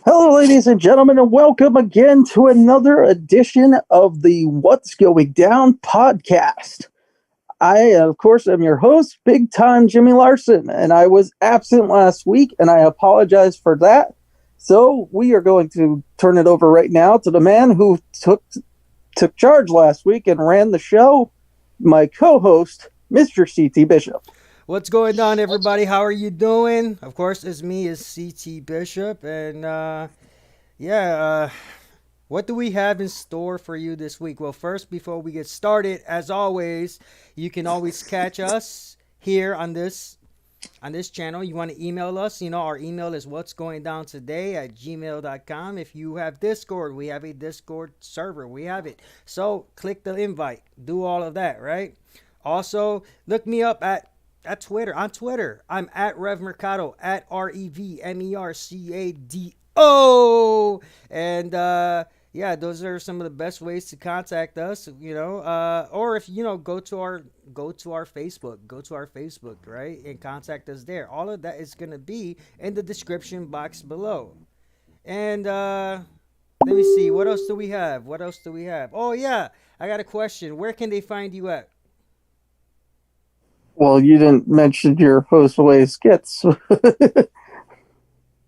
Hello, ladies and gentlemen, and welcome again to another edition of the What's Going Down podcast. I, of course, am your host, Big Time Jimmy Larson, and I was absent last week, and I apologize for that. So we are going to turn it over right now to the man who took charge last week and ran the show, my co-host, Mr. C.T. Bishop. What's going on, everybody? How are you doing? Of course, it's me, is CT Bishop, and what do we have in store for you this week? Well, first, before we get started, as always, you can always catch us here on this channel. You want to email us? Our email is whatsgoingdowntoday@gmail.com. If you have Discord, we have a Discord server. We have it. So click the invite. Do all of that, right? Also, look me up at Twitter. On Twitter, I'm at Rev Mercado, at REVMERCADO. And those are some of the best ways to contact us, or if go to our Facebook, right, and contact us there. All of that is going to be in the description box below. And let me see, what else do we have? Oh yeah, I got a question. Where can they find you at? Well, you didn't mention your Josue Skits.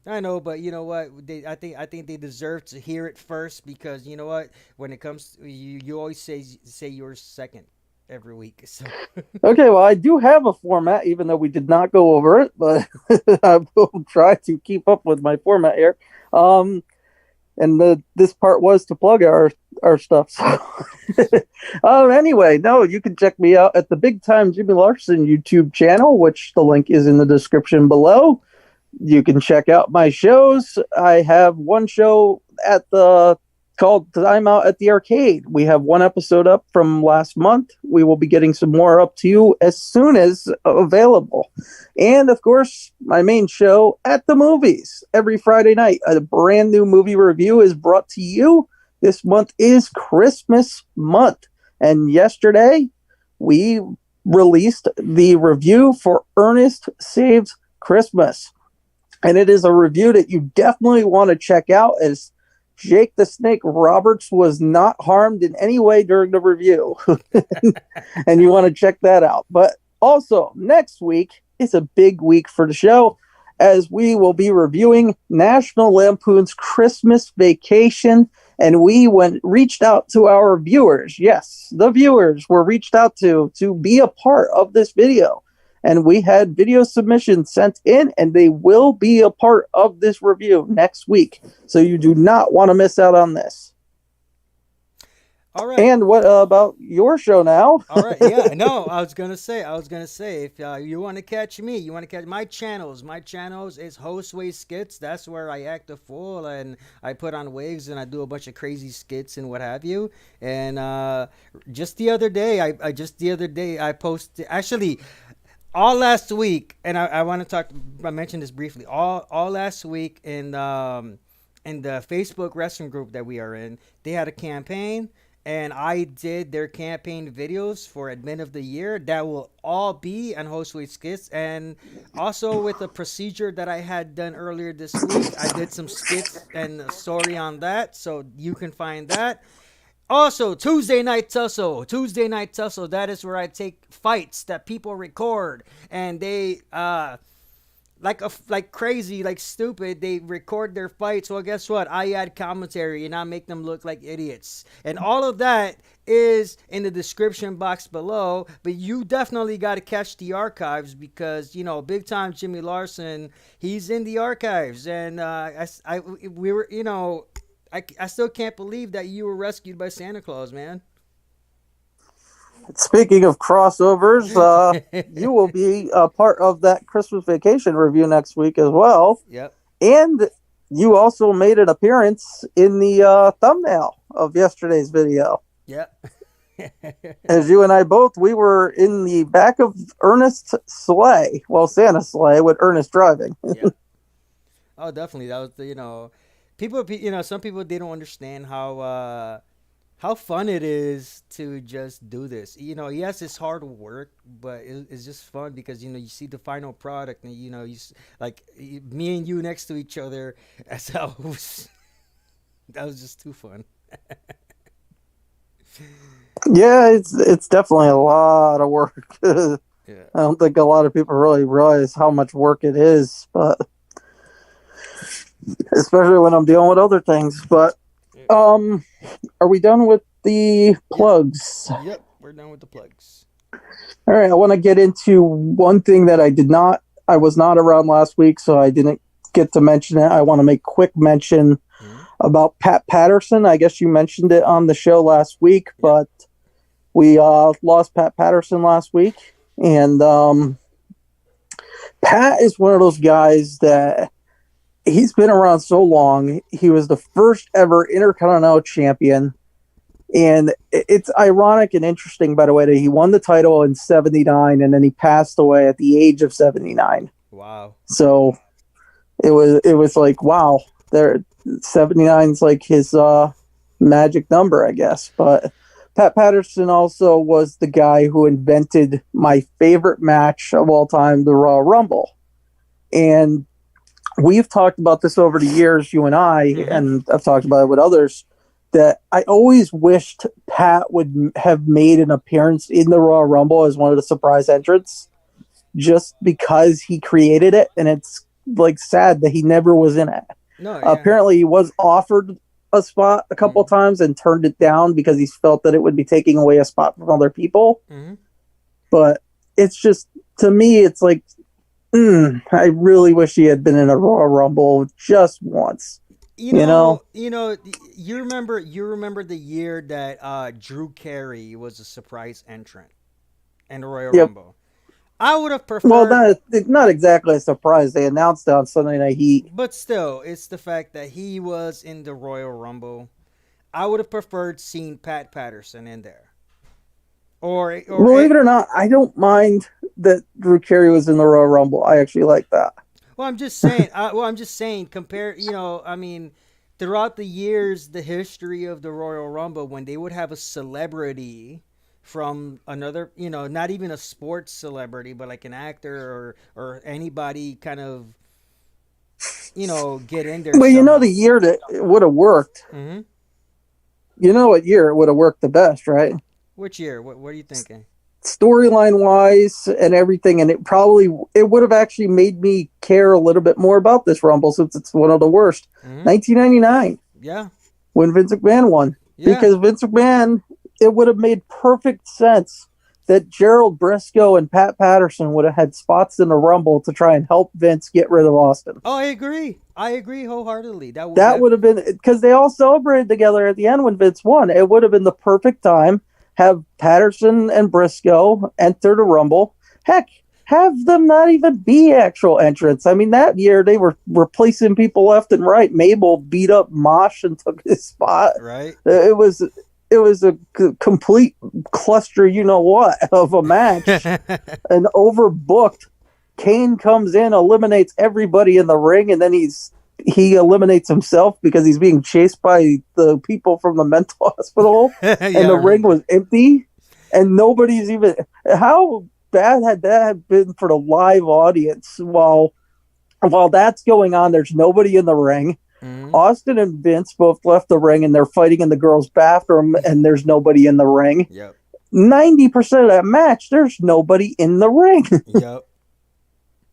I know, but you know what? I think they deserve to hear it first, because you know what? When it comes to you always say yours second every week. So. Okay, well, I do have a format, even though we did not go over it, but I will try to keep up with my format here. This part was to plug our stuff. So. Anyway, no, you can check me out at the Big Time Jimmy Larson YouTube channel, which the link is in the description below. You can check out my shows. I have one show called Time Out at the Arcade. We have one episode up from last month. We will be getting some more up to you as soon as available. And of course, my main show, At the Movies. Every Friday night, a brand new movie review is brought to you. This month is Christmas month. And yesterday, we released the review for Ernest Saves Christmas. And it is a review that you definitely want to check out, as Jake the Snake Roberts was not harmed in any way during the review. And you want to check that out. But also, next week is a big week for the show, as we will be reviewing National Lampoon's Christmas Vacation. And we reached out to our viewers. Yes, the viewers were reached out to be a part of this video. And we had video submissions sent in, and they will be a part of this review next week. So you do not want to miss out on this. All right. And what about your show now? All right. Yeah. No, I was gonna say, if you want to catch me, my channels. My channels is Josue Skits. That's where I act a fool and I put on wigs and I do a bunch of crazy skits and what have you. And just the other day, I posted, actually, all last week, and I want to I mentioned this briefly. All last week in the Facebook wrestling group that we are in, they had a campaign, and I did their campaign videos for Admin of the Year. That will all be on Josue Skits, and also with a procedure that I had done earlier this week, I did some skits and a story on that, so you can find that. Also, Tuesday Night Tussle. That is where I take fights that people record, and they like crazy, like stupid. They record their fights. Well, guess what? I add commentary and I make them look like idiots. And all of that is in the description box below. But you definitely got to catch the archives, because Big Time Jimmy Larson, he's in the archives, and we were I still can't believe that you were rescued by Santa Claus, man. Speaking of crossovers, you will be a part of that Christmas Vacation review next week as well. Yep. And you also made an appearance in the thumbnail of yesterday's video. Yep. As you and I both, we were in the back of Ernest's sleigh. Well, Santa's sleigh, with Ernest driving. Yep. Oh, definitely. That was some people, they don't understand how how fun it is to just do this. Yes, it's hard work, but it's just fun because you see the final product, and like me and you next to each other. That's how it was, that was just too fun. Yeah, it's definitely a lot of work. I Yeah. don't think a lot of people really realize how much work it is, but especially when I'm dealing with other things. But Yeah. um, are we done with the Yep. plugs? Yep. We're done with the plugs. All right, I want to get into one thing that I was not around last week, so I didn't get to mention it. I want to make quick mention Hmm. about Pat Patterson. I guess you mentioned it on the show last week, Yep. but we lost Pat Patterson last week, and Pat is one of those guys that he's been around so long. He was the first ever Intercontinental Champion. And it's ironic and interesting, by the way, that he won the title in '79 and then he passed away at the age of 79. Wow. So it was like, wow, there 79 is like his magic number, I guess. But Pat Patterson also was the guy who invented my favorite match of all time, the Royal Rumble. And we've talked about this over the years, you and I, Hmm. and I've talked about it with others, that I always wished Pat would have made an appearance in the Royal Rumble as one of the surprise entrants, just because he created it, and it's like sad that he never was in it. No. Yeah. Apparently, he was offered a spot a couple of Hmm. times and turned it down because he felt that it would be taking away a spot from other people. Hmm. But it's just, to me, it's like, I really wish he had been in a Royal Rumble just once. You You know? know, you know, you remember the year that Drew Carey was a surprise entrant in the Royal Yep. Rumble. I would have Well, preferred, not exactly a surprise. They announced it on Sunday Night Heat. but still, it's the fact that he was in the Royal Rumble. I would have preferred seeing Pat Patterson in there, or Believe it or not, I don't mind that Drew Carey was in the Royal Rumble. I actually like that. well, I'm just saying. I'm just saying. Compare. I mean, throughout the years, the history of the Royal Rumble, when they would have a celebrity from another, not even a sports celebrity, but like an actor or anybody, kind of, get in there Well, the somehow. year that it would have worked. Hmm. You know what year it would have worked the best, right? Which year? What are you thinking? Storyline wise and everything, and it would have actually made me care a little bit more about this Rumble since it's one of the worst. Hmm. 1999, Yeah. when Vince McMahon won, Yeah. because Vince McMahon, it would have made perfect sense that Gerald Briscoe and Pat Patterson would have had spots in the Rumble to try and help Vince get rid of Austin. Oh, I agree. I agree wholeheartedly. That would That that. would have been, because they all celebrated together at the end when Vince won. It would have been the perfect time. Have Patterson and Briscoe enter the Rumble. Heck, have them not even be actual entrants. I mean, that year they were replacing people left and right. Mabel beat up Mosh and took his spot. Right. It was a complete cluster, you know what, of a match. And overbooked. Kane comes in, eliminates everybody in the ring, and then he eliminates himself because he's being chased by the people from the mental hospital, and Yeah, I the ring remember. was empty, and nobody's even. How bad had that been for the live audience? While that's going on, there's nobody in the ring. Hmm. Austin and Vince both left the ring, and they're fighting in the girls' bathroom, and there's nobody in the ring. Yep. 90% of that match, there's nobody in the ring. Yep.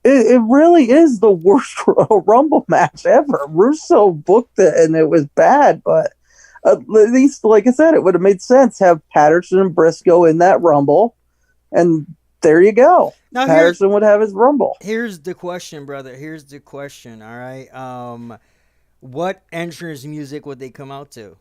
It really is the worst Rumble match ever. Russo booked it and it was bad, but at least, like I said, it would have made sense have Patterson and Briscoe in that Rumble, and there you go. Now Patterson would have his Rumble. here's the question, brother. Here's the question. All right. What entrance music would they come out to?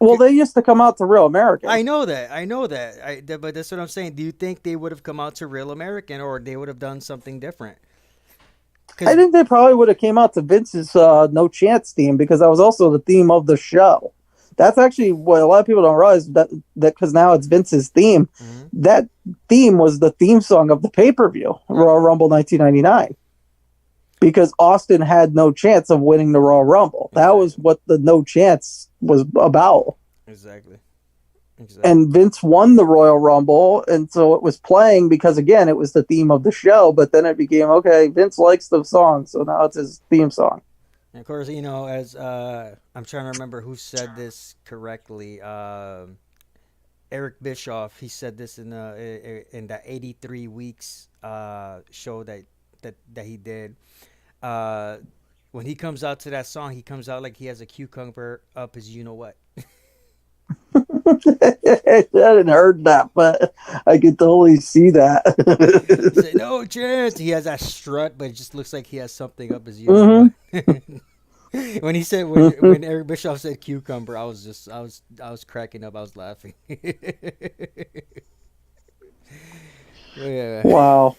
Well, they used to come out to Real American. I know that. I know that. But that's what I'm saying. Do you think they would have come out to Real American, or they would have done something different? I Because think they probably would have came out to Vince's No Chance theme, because that was also the theme of the show. That's actually what a lot of people don't realize, that because now it's Vince's theme. That theme was the theme song of the pay-per-view, Royal Rumble 1999. Because Austin had no chance of winning the Royal Rumble. That was what the no chance was about. Exactly. Exactly. And Vince won the Royal Rumble, and so it was playing because again it was the theme of the show. But then it became okay. Vince likes the song, so now it's his theme song. And of course, as I'm trying to remember who said this correctly. Eric Bischoff. He said this in the 83 weeks show that he did. Uh, when he comes out to that song, he comes out like he has a cucumber up his you know what. I hadn't heard that, but I could totally see He that. said, "No chance." He has that strut, but it just looks like he has something up his you know hmm what. When he said when Eric Bischoff said cucumber, I was cracking up. I was laughing. Yeah. Wow.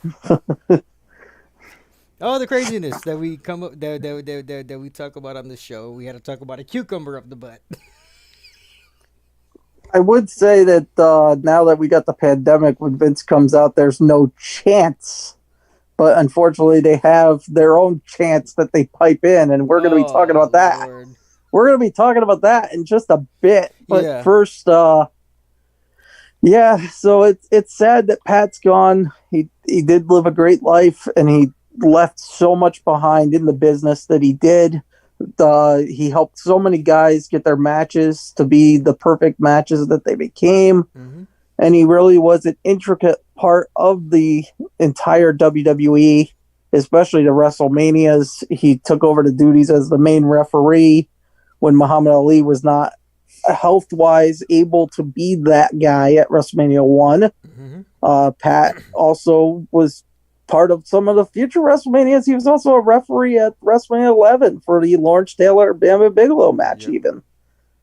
All the craziness that we come up that we talk about on the show, we had to talk about a cucumber up the butt. I would say that now that we got the pandemic, when Vince comes out, there's no chance. But unfortunately, they have their own chance that they pipe in, and we're going to be talking Oh about that. Lord. We're going to be talking about that in just a bit. But Yeah. first, yeah, so it's sad that Pat's gone. He did live a great life, and he left so much behind in the business that he did. He helped so many guys get their matches to be the perfect matches that they became, Mm-hmm. and he really was an intricate part of the entire WWE, especially the WrestleManias. He took over the duties as the main referee when Muhammad Ali was not health wise able to be that guy at WrestleMania 1. Mm-hmm. Pat also was part of some of the future WrestleManias. He was also a referee at WrestleMania 11 for the Lawrence Taylor Bam Bam Bigelow match, Yep. even.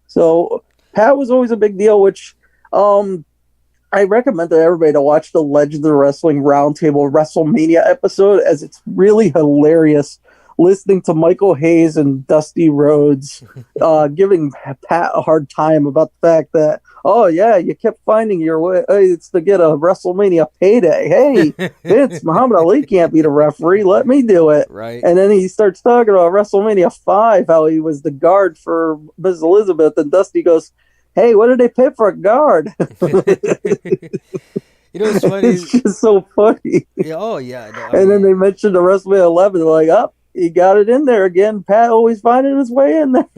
So Pat was always a big deal, which I recommend to everybody to watch the Legends of Wrestling Roundtable WrestleMania episode, as it's really hilarious listening to Michael Hayes and Dusty Rhodes giving Pat a hard time about the fact that, oh, yeah, you kept finding your way it's to get a WrestleMania payday. Hey, Vince, Muhammad Ali can't be the referee. Let me do it. Right. And then he starts talking about WrestleMania 5, how he was the guard for Miss Elizabeth. And Dusty goes, hey, what did they pay for a guard? It's funny. It's just so funny. Yeah, oh yeah. No, And then they mentioned the WrestleMania 11. They're like, oh, he got it in there again. Pat always finding his way in there.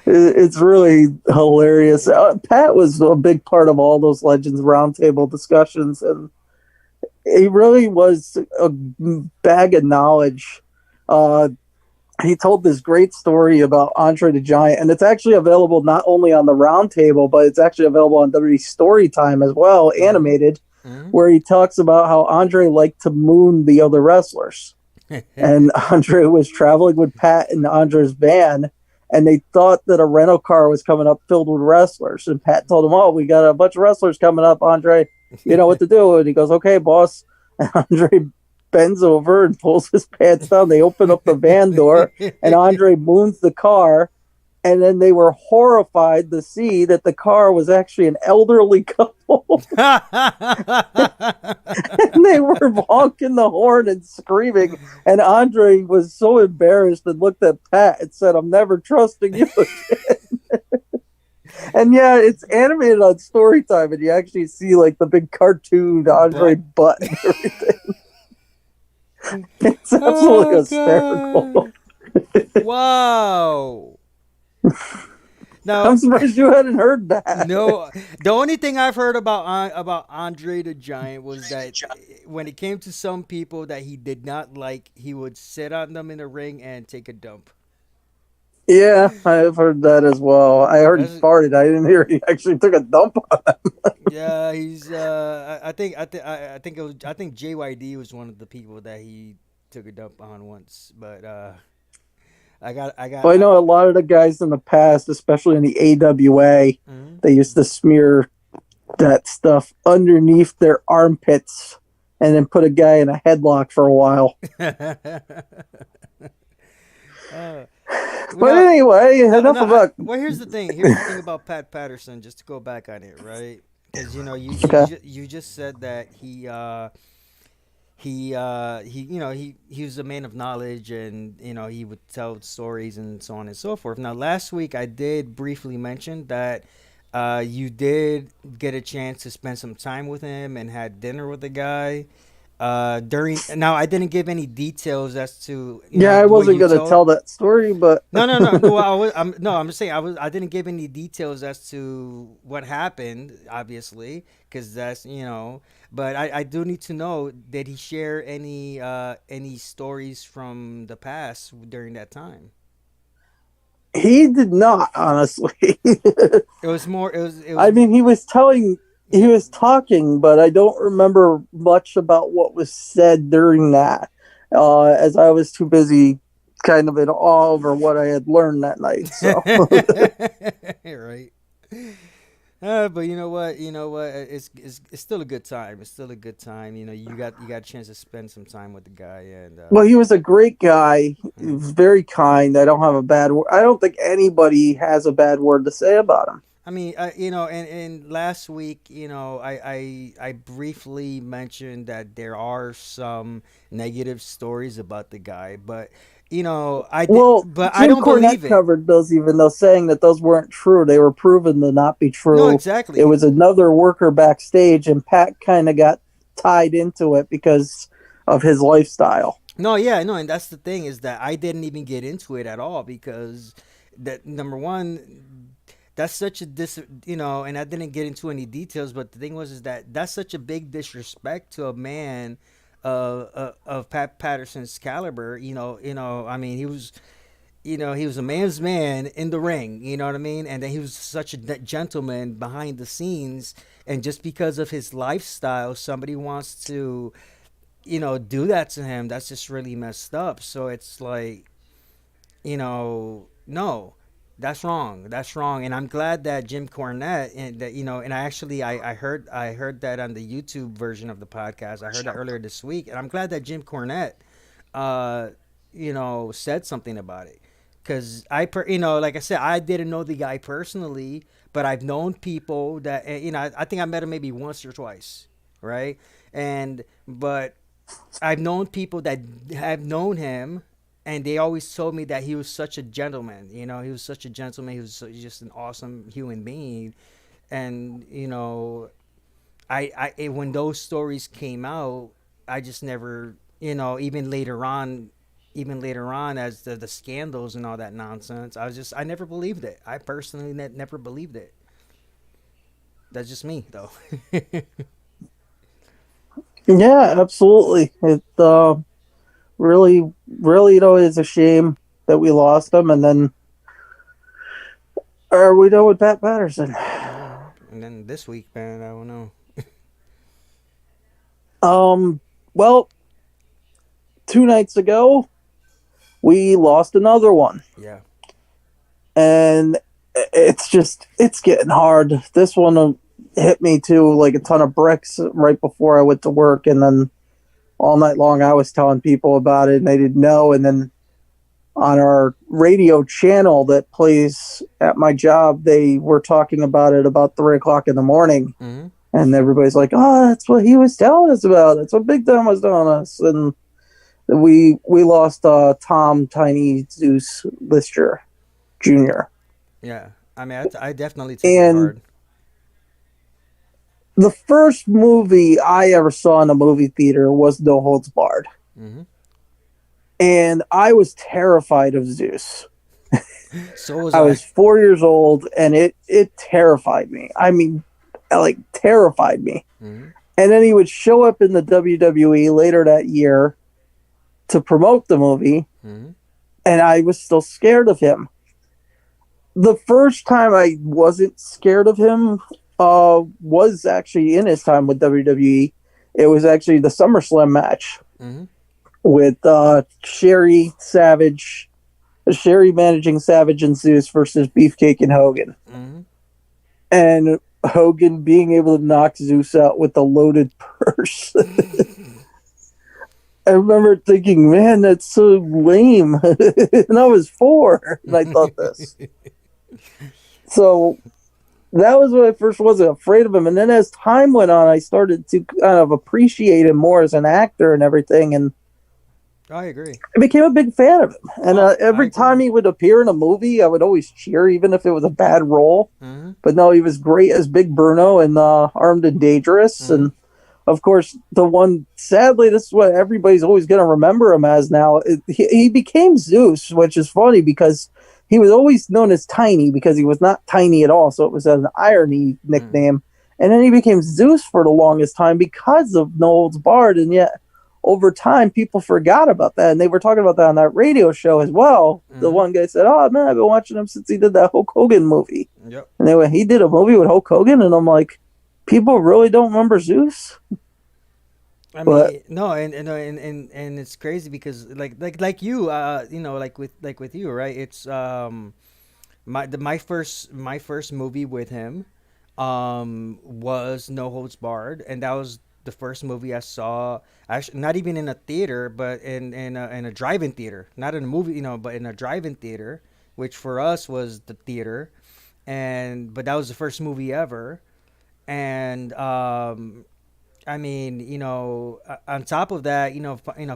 It's really hilarious. Pat was a big part of all those Legends Roundtable discussions, and he really was a bag of knowledge. He told this great story about Andre the Giant, and it's actually available not only on the Roundtable, but it's actually available on WWE Storytime as well, animated, Mhm. where he talks about how Andre liked to moon the other wrestlers. And Andre was traveling with Pat in Andre's van, and they thought that a rental car was coming up filled with wrestlers. And Pat told him, oh, we got a bunch of wrestlers coming up, Andre. You know what to do. And he goes, okay, boss. And Andre bends over and pulls his pants down. They open up the van door, and Andre moons the car. And then they were horrified to see that the car was actually an elderly couple. And they were honking the horn and screaming. And Andre was so embarrassed and looked at Pat and said, I'm never trusting you again. And yeah, it's animated on Storytime, and you actually see like the big cartoon Andre butt and everything. It's absolutely hysterical. Wow. Now, I'm surprised you hadn't heard that. no, the only thing I've heard about Andre the Giant was that when it came to some people that he did not like, he would sit on them in the ring and take a dump. Yeah, I've heard that as well. I heard he That's- farted. I didn't hear he actually took a dump on him. Yeah, he's. I think it was. I think JYD was one of the people that he took a dump on once. But I got. Well, I know a lot of the guys in the past, especially in the AWA, Mhm. they used to smear that stuff underneath their armpits and then put a guy in a headlock for a while. But anyway, enough about. Well, here's the thing. Here's the thing about Pat Patterson. Just to go back on it, right? Because Okay. you just said that he was a man of knowledge, and he would tell stories and so on and so forth. Now last week I did briefly mention that you did get a chance to spend some time with him and had dinner with the guy. During now, I didn't give any details as to Yeah, I what wasn't you gonna told. tell that story, but No. I'm just saying I didn't give any details as to what happened, obviously, because that's. But I do need to know, did he share any stories from the past during that time? he did not, honestly. It was more. It was. I mean, he was talking, but I don't remember much about what was said during that, as I was too busy kind of in awe over what I had learned that night. So, Right. But you know what? It's still a good time. It's still a good time. You got a chance to spend some time with the guy, and well, he was a great guy. He mhm. was very kind. I don't have a bad word. I don't think anybody has a bad word to say about him. I mean, and last week, I briefly mentioned that there are some negative stories about the guy, but Well, but I Jim don't believe Cornette it. covered those, even though saying that those weren't true. They were proven to not be No, true. It exactly. was another worker backstage, and Pat kind of got tied into it because of his lifestyle. No, yeah, no, and that's the thing, is that I didn't even get into it at all, because that, number one, that's such a and I didn't get into any details, but the thing was is that that's such a big disrespect to a man of Pat Patterson's caliber. I mean, he was a man's man in the ring. You know what I mean? And then he was such a gentleman behind the scenes, and just because of his lifestyle, somebody wants to do that to him. That's just really messed up. So it's like, no, that's wrong. That's wrong. And I'm glad that Jim Cornette, and that and I heard that on the YouTube version of the podcast. I heard that earlier this week, and I'm glad that Jim Cornette, uh, said something about it. Because like I said, I didn't know the guy personally, but I've known people that, I think I met him maybe once or twice, right? But I've known people that have known him, and they always told me that he was such a gentleman. He was such a gentleman. He was just an awesome human being. And when those stories came out, I just never, even later on, as the scandals and all that nonsense, I never believed it. I personally never believed it. That's just me, though. Yeah, absolutely. It really, really, is a shame that we lost him. And then, are we done with Pat Patterson? Yeah. And then this week, man, I don't know. Um, well, 2 nights ago, we lost another one. Yeah. And it's getting hard. This one hit me too, like a ton of bricks right before I went to work. And then all night long, I was telling people about it, and they didn't know. And then on our radio channel that plays at my job, they were talking about it about 3 o'clock in the morning. Mm-hmm. And everybody's like, "Oh, that's what he was telling us about. That's what Big Tom was telling us." And we lost Tom Tiny Zeus Lister Jr. Yeah. I mean, I definitely took it And hard. the first movie I ever saw in a movie theater was No Holds Barred. Mm-hmm. And I was terrified of Zeus. So was I I. was 4 years old, and it terrified me. I mean, like, terrified me. Mm-hmm. And then he would show up in the WWE later that year to promote the movie, Mm-hmm. and I was still scared of him. The first time I wasn't scared of him was actually in his time with WWE. It was actually the SummerSlam match Mm-hmm. with Sherry managing Savage and Zeus versus Beefcake and Hogan. Mm-hmm. And Hogan being able to knock Zeus out with a loaded purse. I remember thinking, man, that's so lame. And I was 4, and I thought this. So that was when I first wasn't afraid of him. And then as time went on, I started to kind of appreciate him more as an actor and everything. And I agree. I became a big fan of him. And Oh, I every time agree. he would appear in a movie, I would always cheer, even if it was a bad role. Mm-hmm. But no, he was great as Big Bruno in Armed and Dangerous. Mm-hmm. And of course, the one, sadly, this is what everybody's always going to remember him as now. He became Zeus, which is funny because he was always known as Tiny because he was not tiny at all. So it was an irony Mm-hmm. nickname. And then he became Zeus for the longest time because of No Holds Barred. And yet, over time, people forgot about that. And they were talking about that on that radio show as well. The Mm-hmm. one guy said, "Oh, man, I've been watching him since he did that Hulk Hogan movie." Yep. And anyway, he did a movie with Hulk Hogan. And I'm like, people really don't remember Zeus? I But mean, no, and it's crazy because like you, like with you, right? It's my first movie with him, was No Holds Barred, and that was the first movie I saw. Actually, not even in a theater, but in a drive-in theater, not in a movie, but in a drive-in theater, which for us was the theater, and but that was the first movie ever, and I mean, on top of that,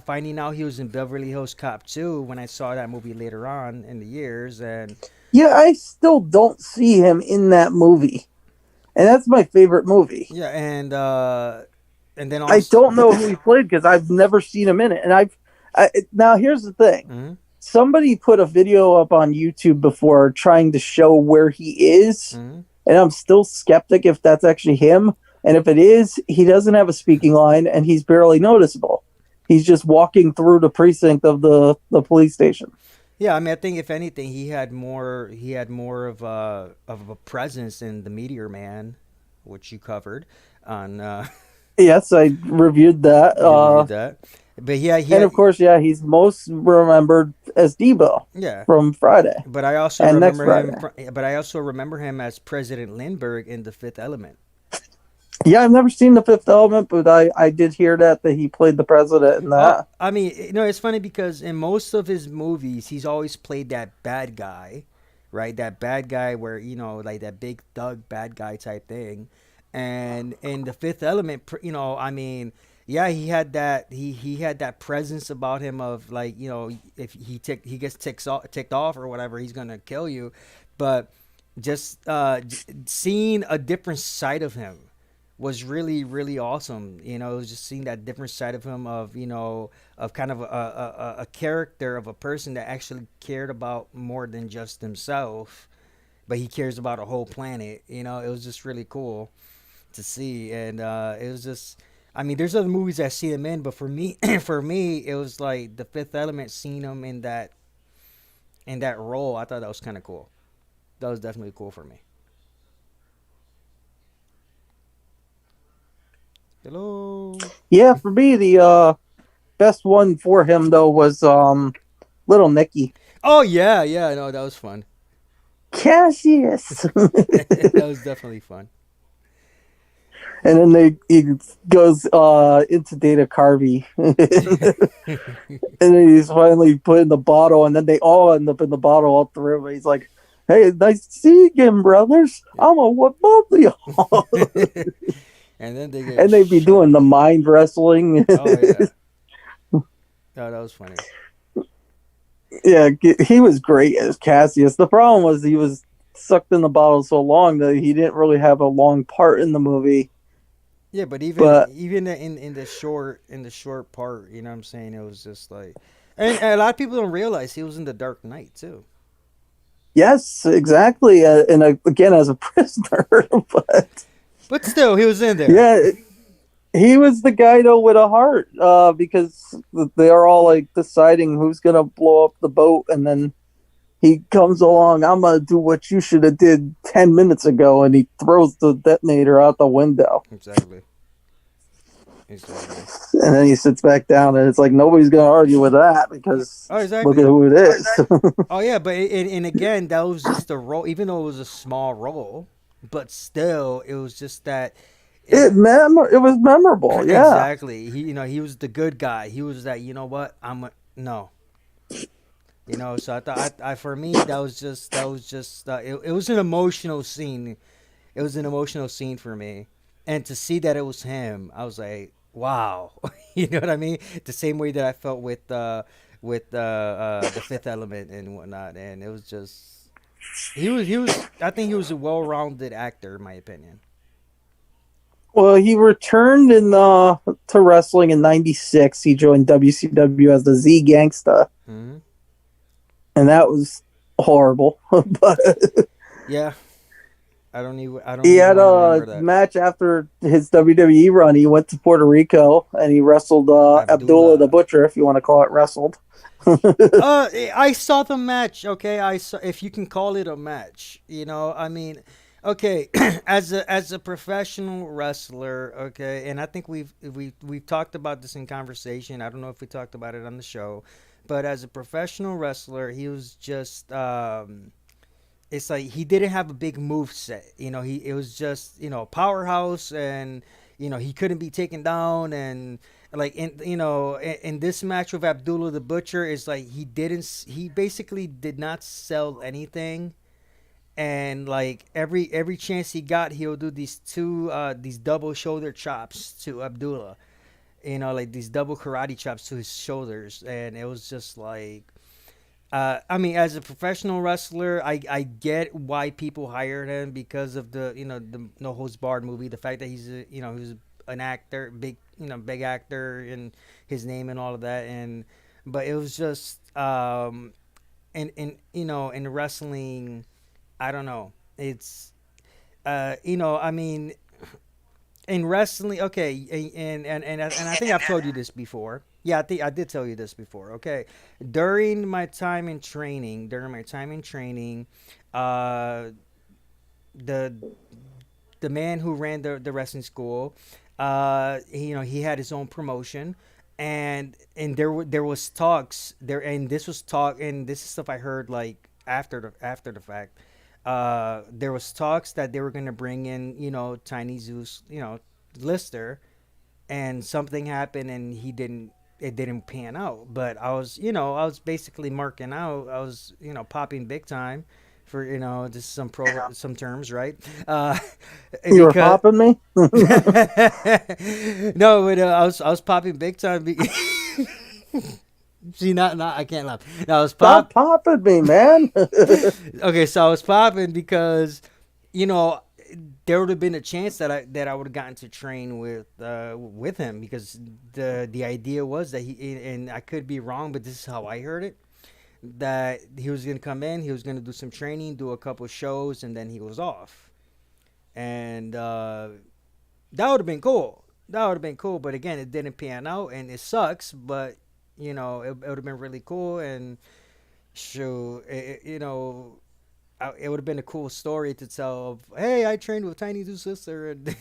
finding out he was in Beverly Hills Cop 2 when I saw that movie later on in the years, and yeah, I still don't see him in that movie. And that's my favorite movie. yeah, and then I also, don't know who he played because I've never seen him in it. And now here's the thing. hmm Somebody put a video up on YouTube before trying to show where he is, hmm and I'm still skeptic if that's actually him. And if it is, he doesn't have a speaking line and he's barely noticeable. He's just walking through the precinct of the police station. yeah, I mean, I think if anything, he had more of a presence in the Meteor Man, which you covered on, Yes, I reviewed that. you reviewed that, but yeah, And of course, yeah, he's most remembered as Debo yeah. from Friday But I also and next remember him. Friday. But I also remember him as President Lindbergh in The Fifth Element. Yeah, I've never seen The Fifth Element, but I did hear that he played the president in that. I mean, it's funny because in most of his movies, he's always played that bad guy, right? That bad guy where like that big thug bad guy type thing. And in The Fifth Element, I mean, yeah, he had that he had that presence about him of like if he gets ticked off or whatever, he's gonna kill you. But just seeing a different side of him was really really awesome. It was just seeing that different side of him of of kind of a character of a person that actually cared about more than just himself, but he cares about a whole planet. It was just really cool to see, and it was just. I mean, there's other movies I see him in, but for me, for me, it was like The Fifth Element. Seeing him in that role, I thought that was kind of cool. That was definitely cool for me. Hello. Yeah, for me, the best one for him though was Little Nicky. Oh yeah, yeah. No, that was fun. Cassius. That was definitely fun. And then he goes into Data Carvey. And then he's finally put in the bottle, and then they all end up in the bottle all through. And he's like, "Hey, nice to see you again, brothers. I'm gonna what both of y'all." And then they get And they'd be shot. doing the mind wrestling. Oh yeah. Oh, that was funny. Yeah, he was great as Cassius. The problem was he was sucked in the bottle so long that he didn't really have a long part in the movie. Yeah, but But even in the short part, you know what I'm saying? It was just like, and a lot of people don't realize he was in the Dark Knight too. yes, exactly. And again, as a prisoner. But But still, he was in there. yeah, he was the guy though with a heart, because they're all like deciding who's gonna blow up the boat, and then he comes along. I'm gonna do what you should have did 10 minutes ago, and he throws the detonator out the window, Exactly. Exactly. and then he sits back down, and it's like nobody's gonna argue with that because Oh, look at exactly. who it is. Oh yeah, but and again, that was just a role. Even though it was a small role, but still, it was just that. It was memorable, yeah. Exactly. He was the good guy. He was that. You know what? No. So I thought, for me, that was just it was an emotional scene. It was an emotional scene for me, and to see that it was him, I was like, wow. You know what I mean? The same way that I felt with the Fifth Element and whatnot, and it was just he was. I think he was a well-rounded actor, in my opinion. Well, he returned in to wrestling in '96. He joined WCW as the Z Gangsta, Hmm. and that was horrible. But Yeah, I don't he even had want to a remember that. match after his WWE run. He went to Puerto Rico and he wrestled Abdullah the Abdullah. Butcher, if you want to call it wrestled. I saw the match. Okay, I saw, if you can call it a match. I mean, okay, as a professional wrestler, okay, and I think we've talked about this in conversation. I don't know if we talked about it on the show, but as a professional wrestler, he was just it's like he didn't have a big move set. He it was just powerhouse, and he couldn't be taken down, and like in this match with Abdullah the Butcher is like he basically did not sell anything, and like every chance he got, he'll do these double shoulder chops to Abdullah, like these double karate chops to his shoulders, and it was just like I mean, as a professional wrestler, I get why people hired him because of the No Holds Barred movie, the fact that he's an actor, big actor, and his name and all of that, and but it was just in wrestling, I don't know, it's I mean, in wrestling, okay, and I think I've told you this before. Yeah, I think I did tell you this before. Okay, during my time in training, uh, the the man who ran the wrestling school, he had his own promotion, and there was talks there, and this was talk, and this is stuff I heard like after the fact. There was talks that they were gonna bring in Tiny Zeus, Lister, and something happened, and it didn't pan out. But I was basically marking out. I was popping big time for just some terms, right? You were Because popping me? no, but I was popping big time. See, not I can't laugh. No, I was Stop popping me, man. okay, so I was popping because you know there would have been a chance that I would have gotten to train with him, because the idea was that and I could be wrong, but this is how I heard it, that he was gonna come in, he was gonna do some training, do a couple shows, and then he was off, and that would have been cool. That would have been cool, but again, it didn't pan out, and it sucks. But it would have been really cool, and sure, it would have been a cool story to tell of, hey, I trained with Tiny Two Sister, and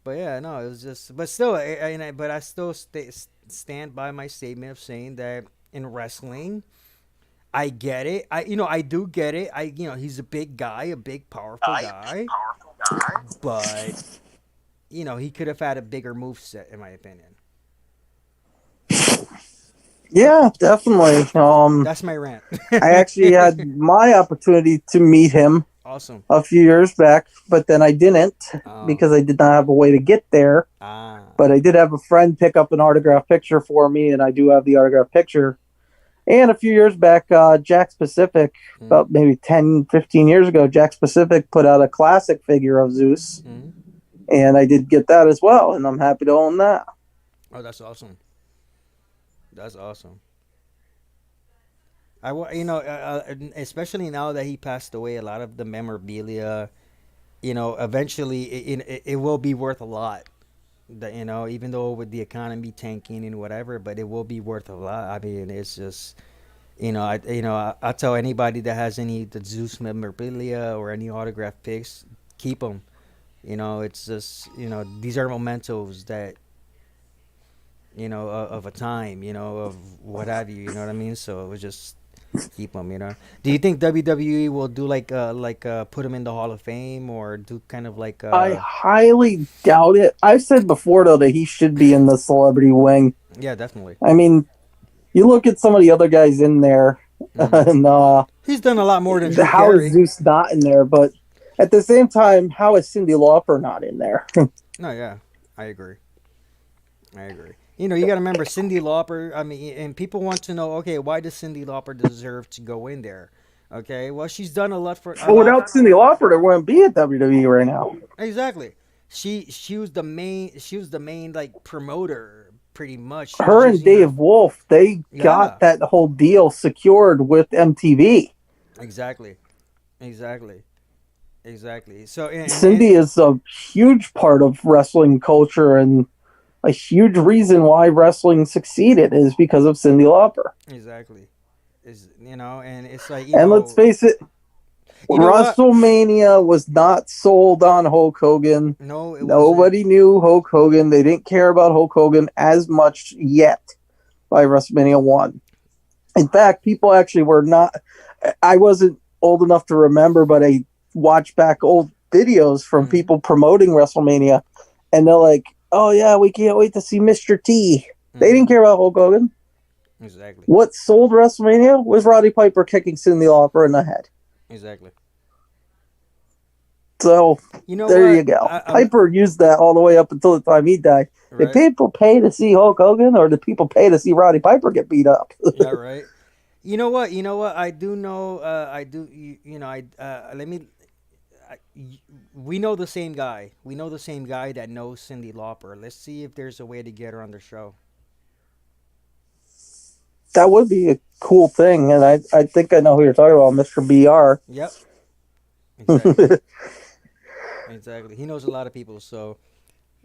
but yeah, no, it was just, but still, but I still stand by my statement of saying that in wrestling, I get it. I do get it. He's a big guy, a big powerful guy, but he could have had a bigger move set, in my opinion. Yeah, definitely. That's my rant. I actually had my opportunity to meet him Awesome. a few years back, but then I didn't Oh. because I did not have a way to get there. Ah. But I did have a friend pick up an autograph picture for me, and I do have the autograph picture. And a few years back, Jack Pacific, Mm, about maybe 10, 15 years ago, Jack Pacific put out a classic figure of Zeus, mm. and I did get that as well, and I'm happy to own that. Oh, that's awesome. That's awesome. Especially now that he passed away, a lot of the memorabilia, eventually it will be worth a lot. Even though with the economy tanking and whatever, but it will be worth a lot. I mean, it's just, I tell anybody that has any the Zeus memorabilia or any autograph picks, keep them. It's just, these are mementos that, of a time, of what have you. You know what I mean? So it was just keep them. Do you think WWE will do put him in the Hall of Fame, or do kind of like I highly doubt it. I've said before, though, that he should be in the celebrity wing. yeah, definitely. I mean, you look at some of the other guys in there, Hmm. and He's done a lot more than Drew how is Carey. Zeus not in there? But At the same time, how is Cyndi Lauper not in there? No, yeah, I agree. I agree. You know, you got to remember Cyndi Lauper. I mean, and people want to know, okay, why does Cyndi Lauper deserve to go in there? Okay, well, she's done a lot for a Well, lot. without Cyndi Lauper, there wouldn't be at WWE right now. Exactly. She was the main. She was the main like promoter, pretty much. She was Her and using her. Dave Wolf, they got Yeah. that whole deal secured with MTV. Exactly. Exactly. Exactly. So and Cindy is a huge part of wrestling culture, and a huge reason why wrestling succeeded is because of Cyndi Lauper. exactly is and it's like And let's face it, you know what? WrestleMania was not sold on Hulk Hogan. No, it wasn't. Nobody knew Hulk Hogan. They didn't care about Hulk Hogan as much yet by WrestleMania 1. In fact, people actually were not. I wasn't old enough to remember, but I watched back old videos from Mm-hmm. people promoting WrestleMania, and they're like, "Oh yeah, we can't wait to see Mr. T." They didn't Mm-hmm. care about Hulk Hogan. Exactly. What sold WrestleMania was Roddy Piper kicking Cyndi Lauper in the head. Exactly. So You know there you what? go. I'm Piper used that all the way up until the time he died. Did right. people pay to see Hulk Hogan, or did people pay to see Roddy Piper get beat up? Yeah, right. You know what? You know what? I do know. I do. You know. I let me. I, y- we know the same guy. We know the same guy that knows Cyndi Lauper. Let's see if there's a way to get her on the show. That would be a cool thing, and I think I know who you're talking about, Mr. BR. Yep. Exactly. Exactly. He knows a lot of people, so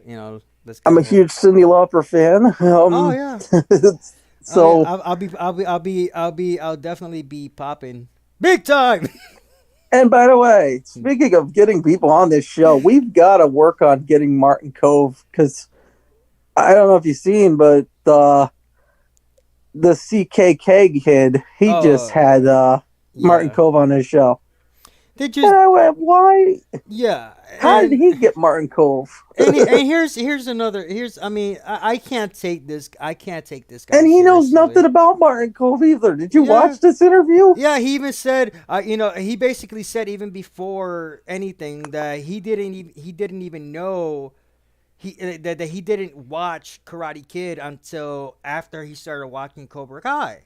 let's get I'm a him on. huge Cyndi Lauper fan. Oh yeah. Oh yeah. So, I'll definitely be popping big time. and by the way, speaking of getting people on this show, we've got to work on getting Martin Cove, because I don't know if you've seen, but the CKK kid, he just Oh had Martin yeah. Cove on his show. They And just I went, why? yeah, How did he get Martin Cove? and here's another here's I mean I can't take this guy And he knows seriously. nothing about Martin Cove either. Did you Yeah. watch this interview? Yeah, he even said, he basically said even before anything that he didn't even know that he didn't watch Karate Kid until after he started watching Cobra Kai,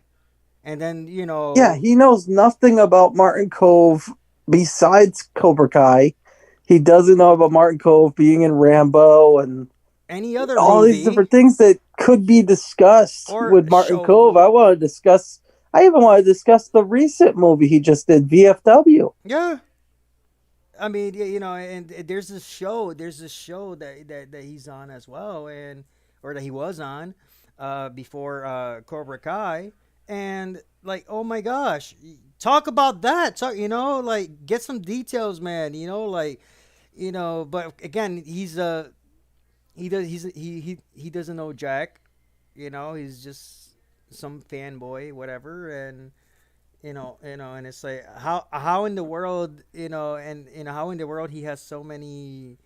and then Yeah, he knows nothing about Martin Cove besides Cobra Kai. He doesn't know about Martin Cove being in Rambo and any other all these movie different things that could be discussed or with Martin Cove. show. I want to discuss. I even want to discuss the recent movie he just did, VFW. Yeah, I mean, and there's this show that he's on as well, and or that he was on, before Cobra Kai, and like, oh my gosh, talk about that, talk, like get some details, man, like, but again, he doesn't know Jack, he's just some fanboy, whatever, and and it's like how in the world, and how in the world he has so many.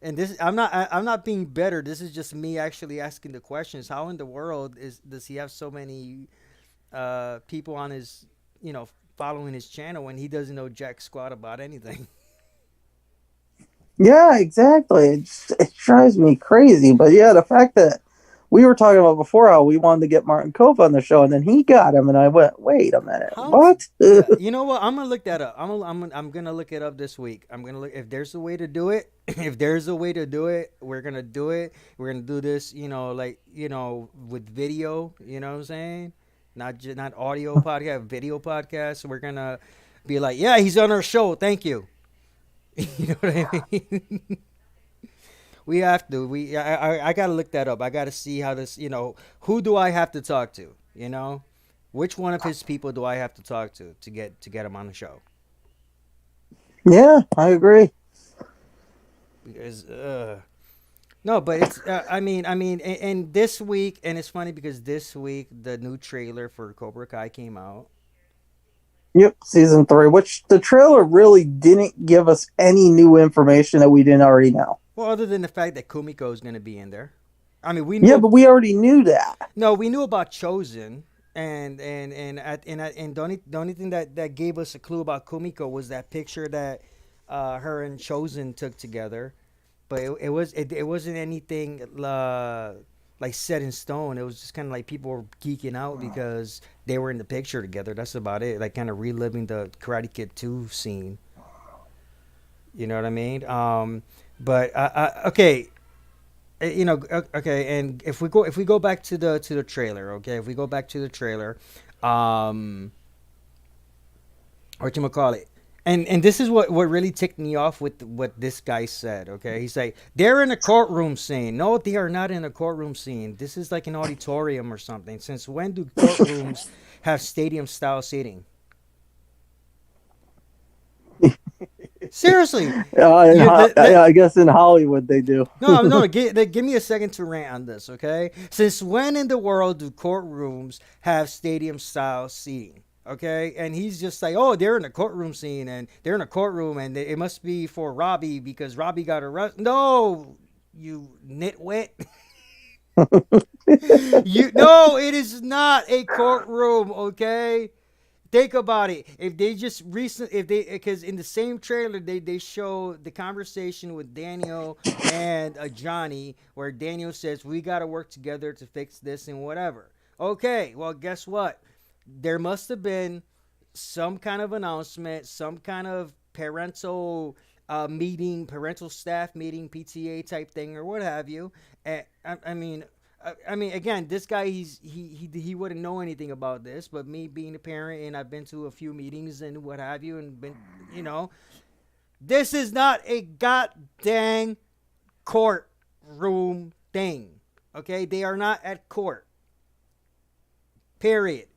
And this, I'm not being better. This is just me actually asking the questions. How in the world does he have so many people on his, following his channel when he doesn't know jack squat about anything? Yeah, exactly. It drives me crazy. But yeah, the fact that we were talking about before how we wanted to get Martin Cove on the show, and then he got him, and I went, wait a minute, How? what? Yeah, you know what? I'm gonna look that up. I'm gonna look it up this week. I'm gonna look if there's a way to do it. If there's a way to do it, we're gonna do it. We're gonna do this, like with video. You know what I'm saying? Not audio podcast, video podcast. We're gonna be like, yeah, he's on our show. Thank you. You know what I mean? We have to. I gotta look that up. I gotta see how this. Who do I have to talk to? Which one of his people do I have to talk to get him on the show? Yeah, I agree. Because no, but it's and this week, and it's funny because this week the new trailer for Cobra Kai came out. Yep, season 3, which the trailer really didn't give us any new information that we didn't already know. Well, other than the fact that Kumiko is gonna be in there. I mean, we Yeah, knew. but we already knew that. No, we knew about Chosen, and the only thing that gave us a clue about Kumiko was that picture that her and Chosen took together, but it wasn't anything like set in stone. It was just kind of like people were geeking out because they were in the picture together. That's about it. Like kind of reliving the Karate Kid 2 scene. You know what I mean? But okay, okay. And if we go back to the trailer, okay, if we go back to the trailer, um, what you call it? And this is what really ticked me off with what this guy said. Okay, he's like they're in a courtroom scene. No, they are not in a courtroom scene. This is like an auditorium or something. Since when do courtrooms have stadium style seating? Seriously, I guess in Hollywood they do. no. Give me a second to rant on this. Okay, since when in the world do courtrooms have stadium style seating? Okay, and he's just like, oh, they're in a courtroom scene, and they're in a courtroom, and it must be for Robbie because Robbie got arrested. No, you nitwit. You no, it is not a courtroom. Okay, think about it. If they just recent, if they because in the same trailer they show the conversation with Daniel and Johnny, where Daniel says we got to work together to fix this and whatever. Okay, well, guess what? There must have been some kind of announcement, some kind of parental meeting, parental staff meeting, PTA type thing, or what have you. And I mean, again, this guy, he wouldn't know anything about this, but me being a parent and I've been to a few meetings and what have you, and been, this is not a goddamn courtroom thing. Okay, they are not at court. Period.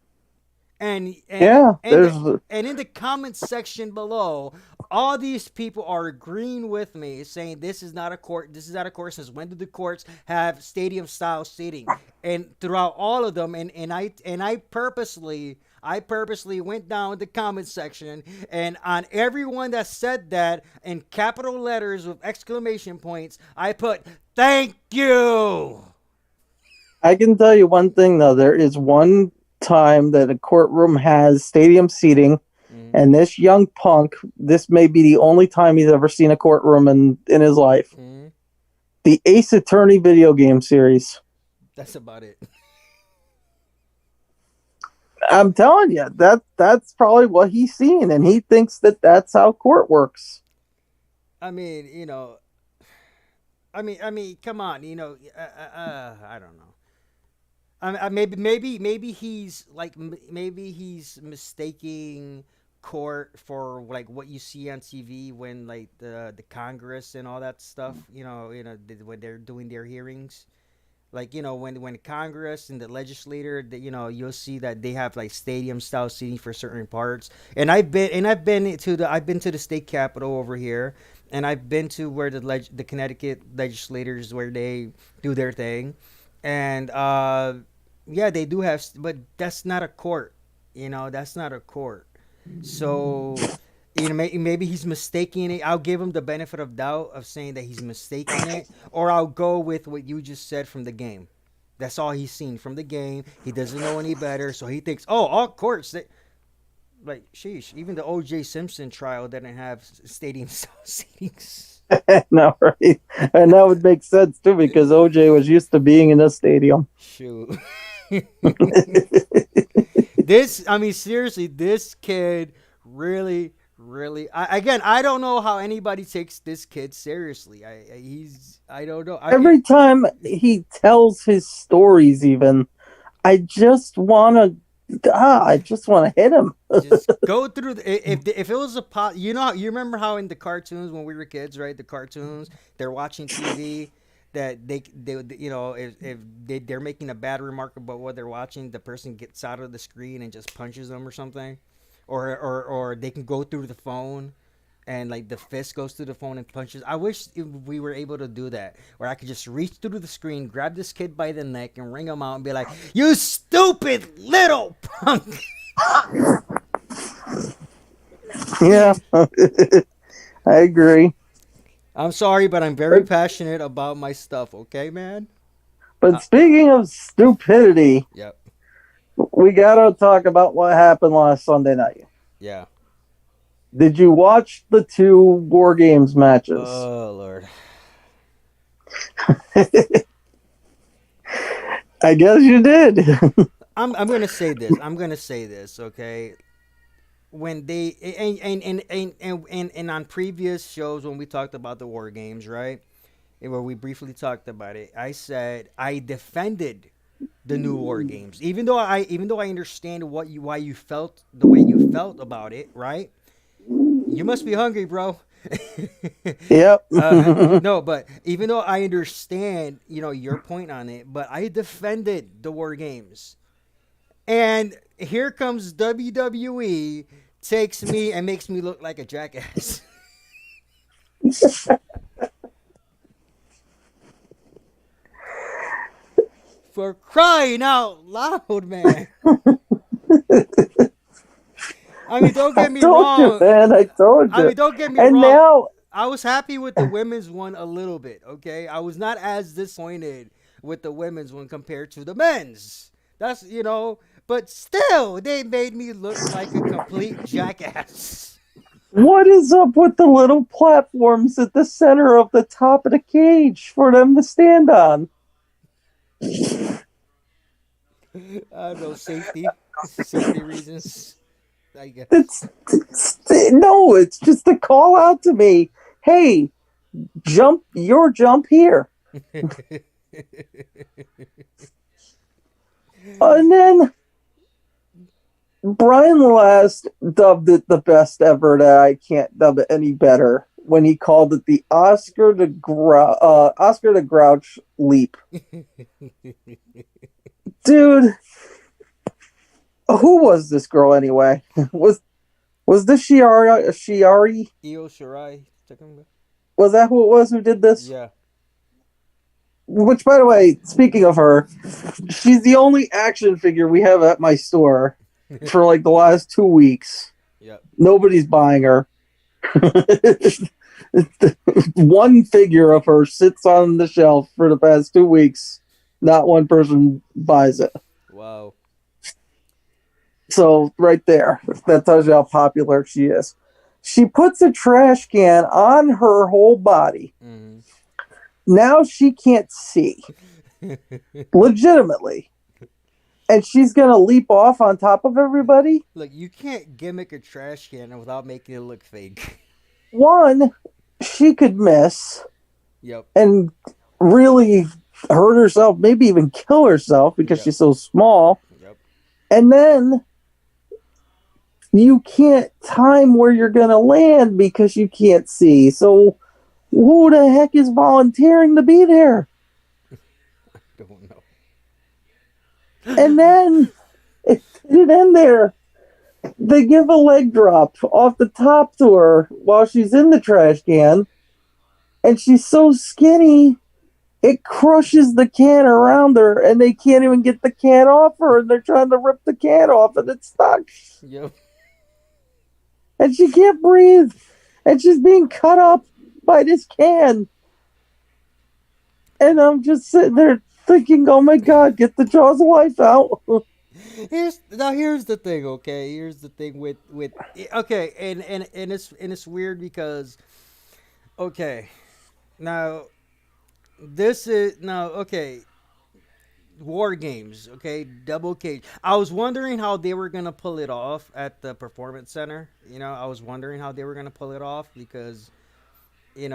Yeah, there's And in the comments section below, all these people are agreeing with me, saying this is not a court. This is not a court. Since when did the courts have stadium style seating? And throughout all of them, and I purposely went down the comment section, and on everyone that said that in capital letters with exclamation points, I put thank you. I can tell you one thing though. There is one time that a courtroom has stadium seating, and this young punk, this may be the only time he's ever seen a courtroom in his life. The Ace Attorney video game series. That's about it. I'm telling you, that's probably what he's seen, and he thinks that that's how court works. I mean, come on, I don't know. Maybe he's like maybe he's mistaking court for like what you see on TV when like the Congress and all that stuff. When they're doing their hearings, like when Congress and the legislator, that you'll see that they have like stadium style seating for certain parts. And I've been to the state capitol over here, and I've been to where the Connecticut legislators where they do their thing, and yeah, they do have, but that's not a court. That's not a court. So, maybe he's mistaking it. I'll give him the benefit of doubt of saying that he's mistaking it, or I'll go with what you just said from the game. That's all he's seen from the game. He doesn't know any better, so he thinks, oh, all courts. Like, sheesh, even the O.J. Simpson trial didn't have stadium seatings. No, right? And that would make sense too because OJ was used to being in a stadium. Shoot. Seriously, this kid really, really. I don't know how anybody takes this kid seriously. I don't know. Every time he tells his stories, even, I just want to hit him. Just go through if it was you remember how in the cartoons when we were kids, right? The cartoons, they're watching TV. That they if they're making a bad remark about what they're watching, the person gets out of the screen and just punches them or something, or they can go through the phone, and like the fist goes through the phone and punches. I wish we were able to do that, where I could just reach through the screen, grab this kid by the neck, and wring him out and be like, "You stupid little punk." Yeah, I agree. I'm sorry, but I'm very passionate about my stuff. Okay, man. But speaking of stupidity, Yep. we gotta talk about what happened last Sunday night. Yeah. Did you watch the two War Games matches? Oh Lord. I guess you did. I'm gonna say this. I'm gonna say this. Okay. When they and on previous shows when we talked about the war games, right? Where we briefly talked about it, I said I defended the new war games, even though I understand why you felt the way you felt about it, right? You must be hungry, bro. Yep. No, but even though I understand, your point on it, but I defended the war games. And here comes WWE, takes me and makes me look like a jackass. For crying out loud, man. I mean, don't I get me told you, wrong. man. I told I you. mean, don't get me And wrong. now, I was happy with the women's one a little bit, okay? I was not as disappointed with the women's one compared to the men's. But still, they made me look like a complete jackass. what is up with the little platforms at the center of the top of the cage for them to stand on? I don't know, safety reasons, I guess. It's no, it's just a call out to me. Hey, jump here. And then Brian Last dubbed it the best ever that I can't dub it any better when he called it the Oscar the Grouch leap. Dude, who was this girl anyway? Was this Shiari? Io Shirai, talking about? Was that who it was who did this? Yeah. Which, by the way, speaking of her, she's the only action figure we have at my store for like the last 2 weeks. Yep. Nobody's buying her. One figure of her sits on the shelf for the past 2 weeks. Not one person buys it. Wow. So, right there, that tells you how popular she is. She puts a trash can on her whole body. Mm-hmm. Now she can't see. Legitimately. And she's going to leap off on top of everybody? Look, you can't gimmick a trash can without making it look fake. One, she could miss Yep. and really hurt herself, maybe even kill herself because Yep. she's so small. Yep. And then you can't time where you're going to land because you can't see. So who the heck is volunteering to be there? Don't know. And then it didn't end there. They give a leg drop off the top to her while she's in the trash can. And she's so skinny, it crushes the can around her, and they can't even get the can off her, and they're trying to rip the can off, and it's stuck. Yep. And she can't breathe, and she's being cut up by this can. And I'm just sitting there thinking, oh my God, get the jaws of life out. Here's the thing, okay? Here's the thing with okay, and it's weird because okay, now okay, war games, okay, double cage. I was wondering how they were gonna pull it off at the performance center. I was wondering how they were gonna pull it off because it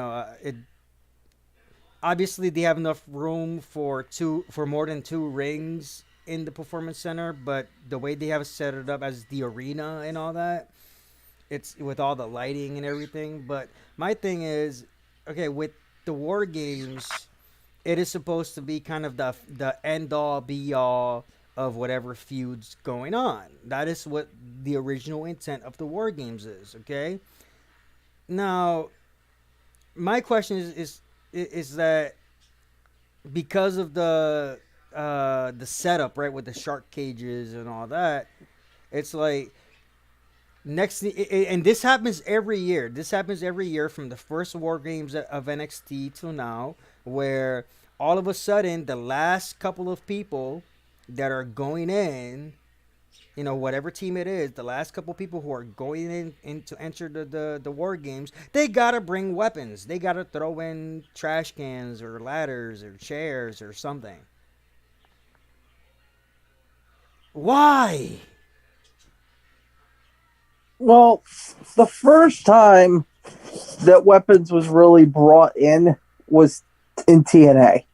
obviously they have enough room for more than two rings in the performance center, but the way they have set it up as the arena and all that, it's with all the lighting and everything. But my thing is, okay, with the war games, it is supposed to be kind of the end all be all of whatever feuds going on. That is what the original intent of the war games is. Okay. Now, my question is that because of the setup, right, with the shark cages and all that, it's like and this happens every year. This happens every year from the first War Games of NXT till now, where all of a sudden the last couple of people that are going in whatever team it is, the last couple people who are going in to enter the war games, they gotta bring weapons. They gotta throw in trash cans or ladders or chairs or something. Why? Well, the first time that weapons was really brought in was in TNA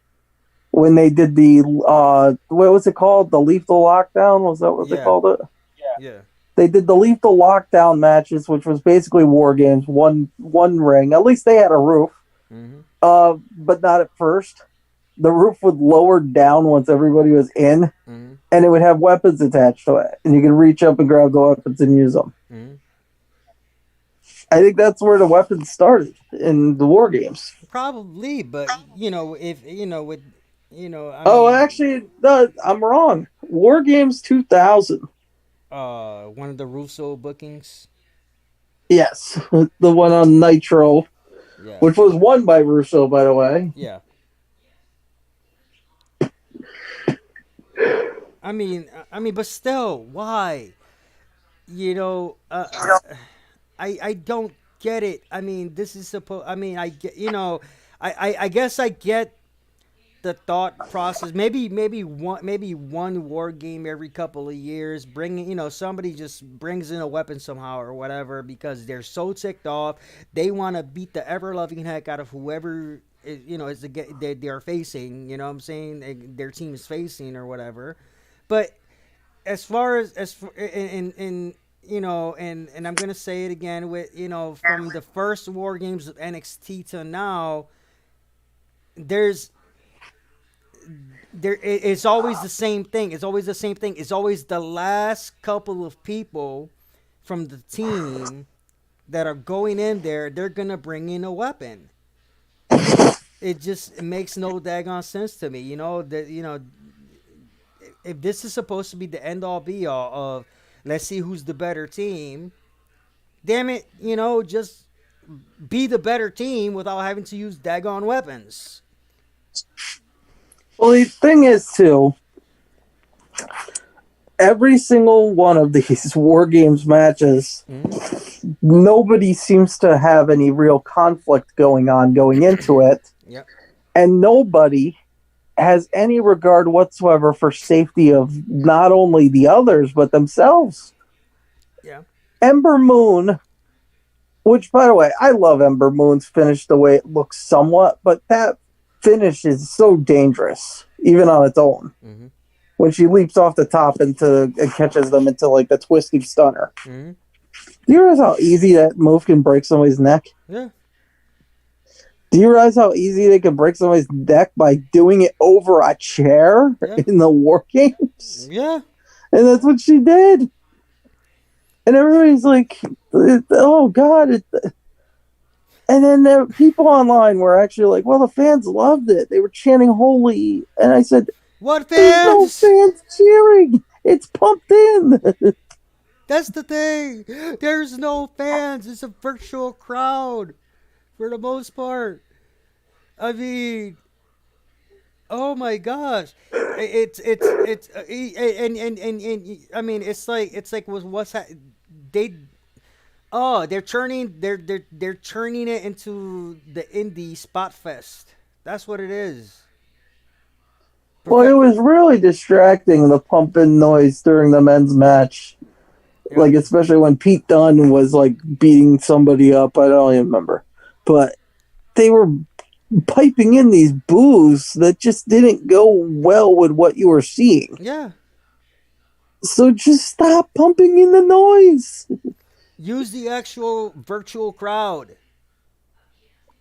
when they did the what was it called? The lethal lockdown? Was that what they Yeah, called it? yeah. They did the lethal lockdown matches, which was basically war games, one ring. At least they had a roof, Hmm. but not at first. The roof would lower down once everybody was in, Hmm. and it would have weapons attached to it, and you could reach up and grab the weapons and use them. Hmm. I think that's where the weapons started in the war games. Probably, but if with I Oh, mean, actually, no, I'm wrong. War Games 2000. one of the Russo bookings. Yes, the one on Nitro, Yeah, which was won by Russo, by the way. yeah. But still, why? You know, I don't get it. I mean, this is supposed. I mean, I get. I guess I get the thought process. Maybe one war game every couple of years. Bringing somebody just brings in a weapon somehow or whatever because they're so ticked off. They want to beat the ever loving heck out of whoever is they are facing. You know what I'm saying? Their team is facing or whatever. But as far as in and I'm gonna say it again with from the first war games of NXT to now, there's it's always the same thing. It's always the same thing. It's always the last couple of people from the team that are going in there. They're gonna bring in a weapon. It makes no daggone sense to me. That if this is supposed to be the end all be all of let's see who's the better team, damn it, just be the better team without having to use daggone weapons. Well, the thing is, too, every single one of these War Games matches, Mm-hmm. nobody seems to have any real conflict going on going into it, Yep. and nobody has any regard whatsoever for safety of not only the others but themselves. Yeah. Ember Moon, which by the way, I love Ember Moon's finish the way it looks somewhat, but that finish is so dangerous, even on its own. Mm-hmm. When she leaps off the top into and catches them into like the twisting stunner. Mm-hmm. Do you realize how easy that move can break somebody's neck? Yeah. Do you realize how easy they can break somebody's neck by doing it over a chair Yeah. in the war games? Yeah. And that's what she did. And everybody's like, oh, God. And then there, people online were actually like, well, the fans loved it. They were chanting holy. And I said, What there's no fans? fans cheering. It's pumped in. That's the thing. There's no fans. It's a virtual crowd for the most part. I mean, oh my gosh, it's and I mean it's like they they're turning it into the indie spot fest. That's what it is. Well, it Perfect. was really distracting, the pumping noise during the men's match. Yeah. Like, especially when Pete Dunne was, like, beating somebody up. I don't even remember. But they were piping in these boos that just didn't go well with what you were seeing. Yeah. So just stop pumping in the noise. Use the actual virtual crowd. That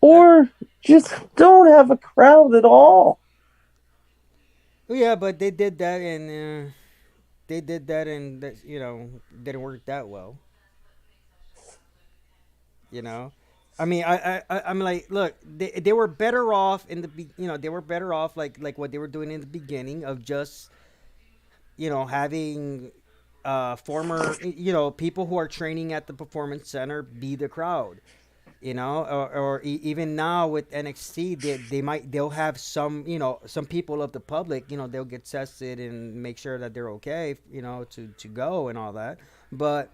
Or just don't have a crowd at all. Yeah, but they did that and that didn't work that well. You know, I mean, I'm like, look, they were better off in the they were better off like what they were doing in the beginning of just having former people who are training at the performance center be the crowd. Even now with NXT, they'll have some, some people of the public, they'll get tested and make sure that they're okay, to go and all that. But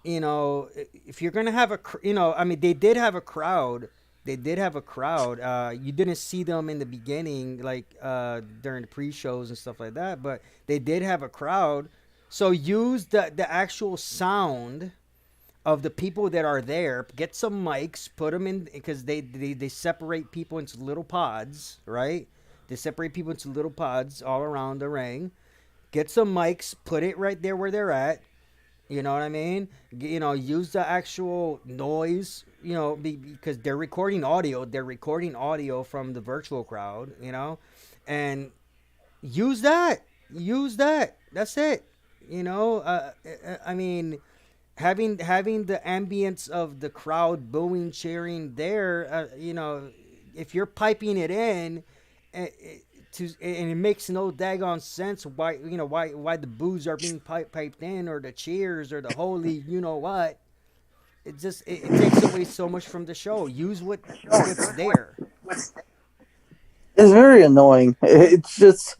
if you're gonna have I mean, they did have a crowd. They did have a crowd. You didn't see them in the beginning, like during the pre-shows and stuff like that, but they did have a crowd. So use the actual sound of the people that are there. Get some mics, put them in, because they separate people into little pods, right? They separate people into little pods all around the ring. Get some mics, put it right there where they're at. You know what I mean? Use the actual noise. Because they're recording audio. They're recording audio from the virtual crowd. And use that. Use that. That's it. I mean, having the ambience of the crowd booing, cheering there. If you're piping it in, uh, and it makes no daggone sense why the boos are being piped in, or the cheers, or the holy what. It takes away so much from the show. Use what's there. It's very annoying. It's just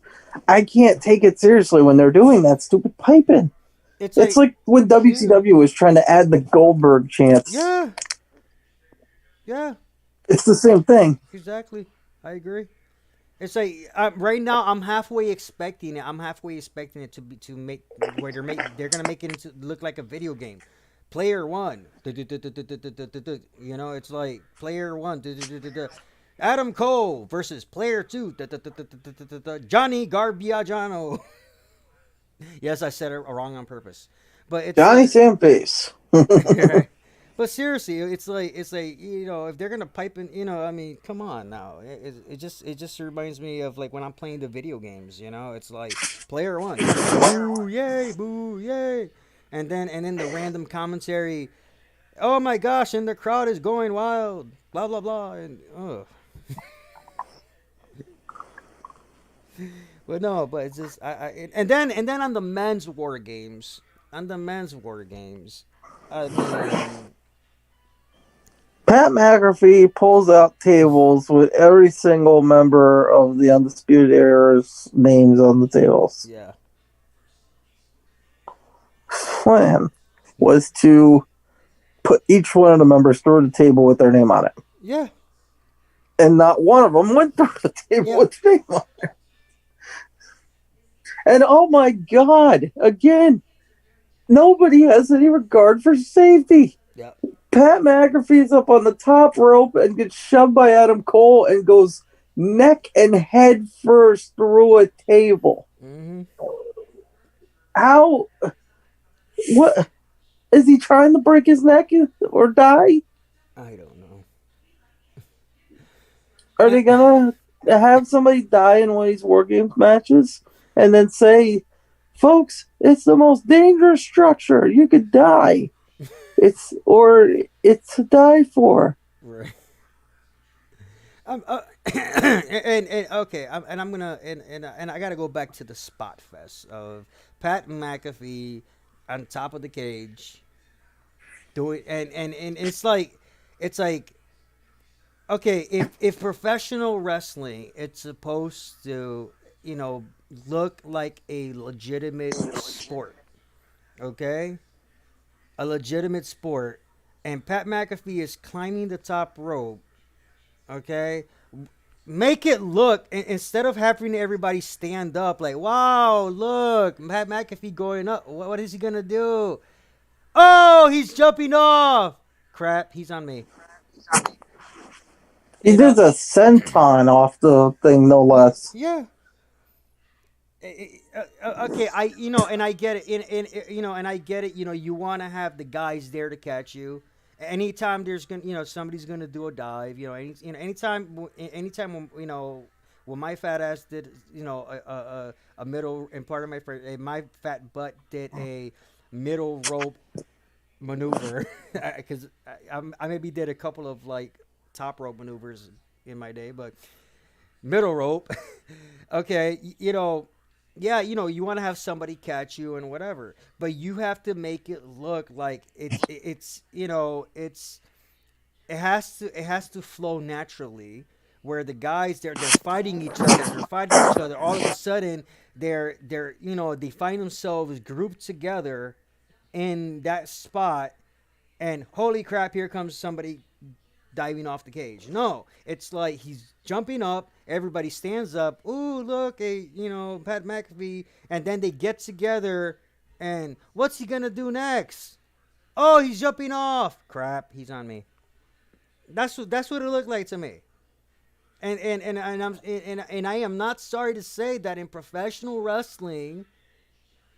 I can't take it seriously when they're doing that stupid piping. It's It's like, like when yeah, WCW was trying to add the Goldberg chants. yeah, yeah, It's the same thing. exactly. I agree. It's like, right now I'm halfway expecting it. I'm halfway expecting it to make where they're gonna make it into look like a video game. Player one, it's like player one, Adam Cole versus player two, Johnny Garbiagiano. Yes, I said it wrong on purpose, but it's Johnny like, Sandface. but seriously, it's like if they're gonna pipe in, I mean, come on now. It just reminds me of like when I'm playing the video games. It's like player one, boo yay, and then the random commentary. Oh my gosh, and the crowd is going wild. Blah blah blah, and but no, but it's just and then on the men's war games, I mean, Pat McAfee pulls out tables with every single member of the Undisputed Era's names on the tables. yeah, Plan was to put each one of the members through the table with their name on it. yeah, And not one of them went through the table yeah. with their name on it. And oh my God, again, nobody has any regard for safety. Yeah. Pat McAfee's up on the top rope and gets shoved by Adam Cole and goes neck and head first through a table. Hmm. How? What? Is he trying to break his neck or die? I don't know. Are they gonna have somebody die in one of these War Games matches and then say, folks, it's the most dangerous structure. You could die. It's to die for. Right. And okay, I'm gonna and I gotta go back to the spot fest of Pat McAfee on top of the cage doing, and it's like okay, if professional wrestling, it's supposed to look like a legitimate sport, okay, a legitimate sport, and Pat McAfee is climbing the top rope, okay, make it look, instead of having everybody stand up like, wow, look, Pat McAfee going up, what is he gonna do? Oh, he's jumping off. Crap, he's on me. He did a senton off the thing, no less. Yeah. Okay, and I get it. And I get it. You want to have the guys there to catch you. Anytime there's gonna, somebody's gonna do a dive. Anytime when my fat ass did, a middle, and part of my fat butt did a middle rope maneuver, because I maybe did a couple of like top rope maneuvers in my day, but middle rope. Okay, yeah, you want to have somebody catch you and whatever, but you have to make it look like it's it has to flow naturally, where the guys they're fighting each other, all of a sudden they find themselves grouped together in that spot, and holy crap, here comes somebody diving off the cage. No, it's like he's jumping up, everybody stands up, ooh, look, Pat McAfee, and then they get together, and what's he gonna do next? Oh, he's jumping off. Crap, he's on me. That's what it looked like to me. And I am not sorry to say that in professional wrestling,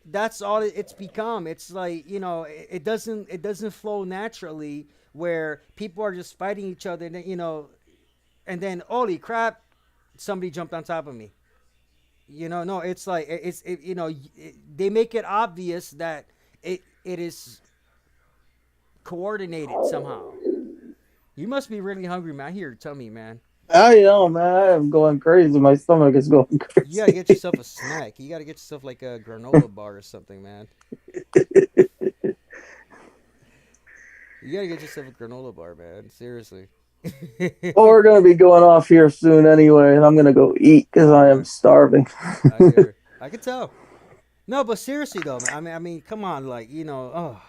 that's all it's become. It's like, it doesn't flow naturally, where people are just fighting each other, and then holy crap, somebody jumped on top of me. No, it's like they make it obvious that it is coordinated somehow. You must be really hungry, man. Here, tell me, man. I know, man. I'm going crazy. My stomach is going You gotta get crazy. yourself a snack. You gotta get yourself like a granola bar or something, man. You gotta get yourself a granola bar, man. Seriously. Well, we're going to be going off here soon anyway, and I'm going to go eat because I am Yeah, starving. I hear. I can tell. No, but seriously though, man. I mean, come on, like oh.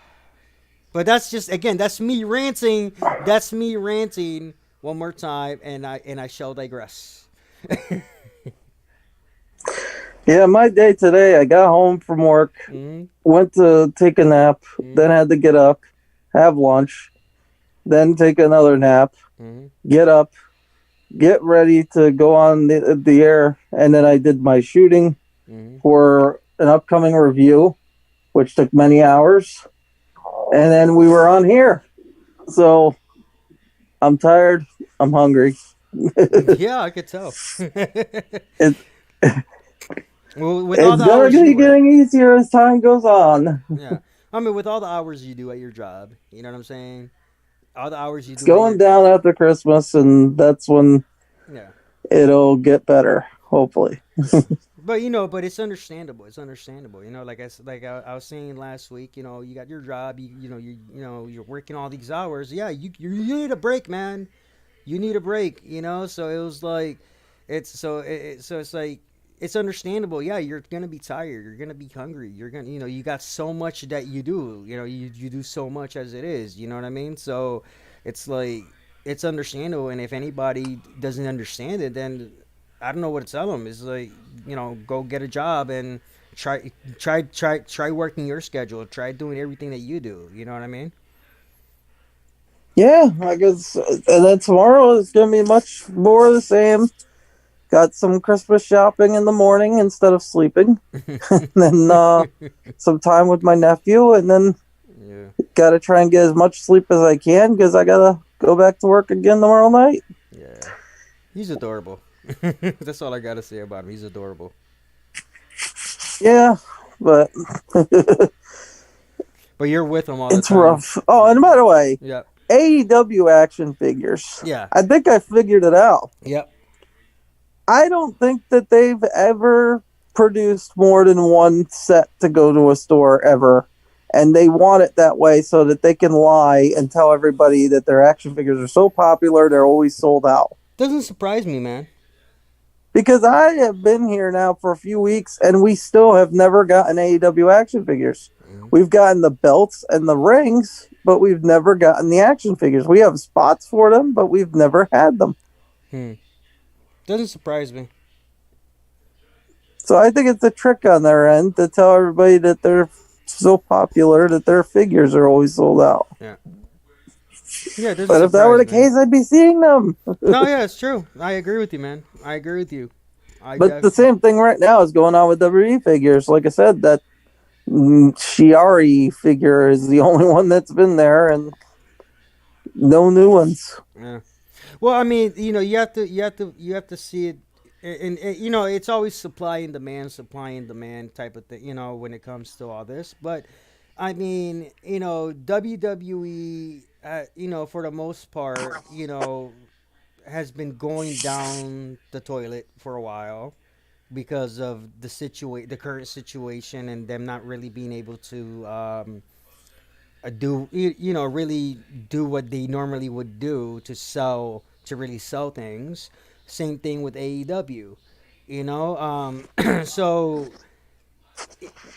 But that's just again, that's me ranting. That's me ranting one more time, and I shall digress. Yeah, my day today, I got home from work, Mm-hmm. went to take a nap, then had to get up, have lunch, then take another nap, Mm-hmm. get up, get ready to go on the air, and then I did my shooting Mm-hmm. for an upcoming review, which took many hours, and then we were on here. So I'm tired. I'm hungry. Yeah, I could tell. It, Well, with all it's the gonna hours you be work, getting easier as time goes on. yeah. I mean, with all the hours you do at your job, you know what I'm saying? All the hours you It's do at your, going down after Christmas, and that's when yeah. it'll get better, hopefully. But it's understandable. It's understandable. Like I was saying last week. You got your job. You're working all these hours. Yeah, you need a break, man. You need a break. So it was like, it's like it's understandable. Yeah, you're gonna be tired. You're gonna be hungry. You got so much that you do. You do so much as it is. You know what I mean? So it's like it's understandable. And if anybody doesn't understand it, then I don't know what to tell them. It's like, go get a job and try working your schedule. Try doing everything that you do. You know what I mean? Yeah, I guess. And then tomorrow is gonna be much more of the same. Got some Christmas shopping in the morning instead of sleeping. And then some time with my nephew, and then Yeah, gotta try and get as much sleep as I can because I gotta go back to work again tomorrow night. yeah. He's adorable. That's all I gotta say about him. He's adorable. Yeah, but But you're with him all the it's time. rough. Oh, and by the way, Yep. AEW action figures. Yeah. I think I figured it out. Yep. I don't think that they've ever produced more than one set to go to a store ever. And they want it that way so that they can lie and tell everybody that their action figures are so popular, they're always sold out. Doesn't surprise me, man. Because I have been here now for a few weeks and we still have never gotten AEW action figures. Mhm. We've gotten the belts and the rings, but we've never gotten the action figures. We have spots for them, but we've never had them. Hmm. Doesn't surprise me. So I think it's a trick on their end to tell everybody that they're so popular that their figures are always sold out. Yeah. Yeah, it doesn't But if that were surprise the me. case, I'd be seeing them. No, yeah, it's true. I agree with you, man. I agree with you. I But the def- same thing right now is going on with WWE figures. Like I said, that Shiari figure is the only one that's been there, and no new ones. Yeah. Well, I mean, you have to see it, and it's always supply and demand type of thing. When it comes to all this, but I mean, WWE, for the most part, has been going down the toilet for a while because of the current situation, and them not really being able to really do what they normally would do to really sell things. Same thing with AEW. So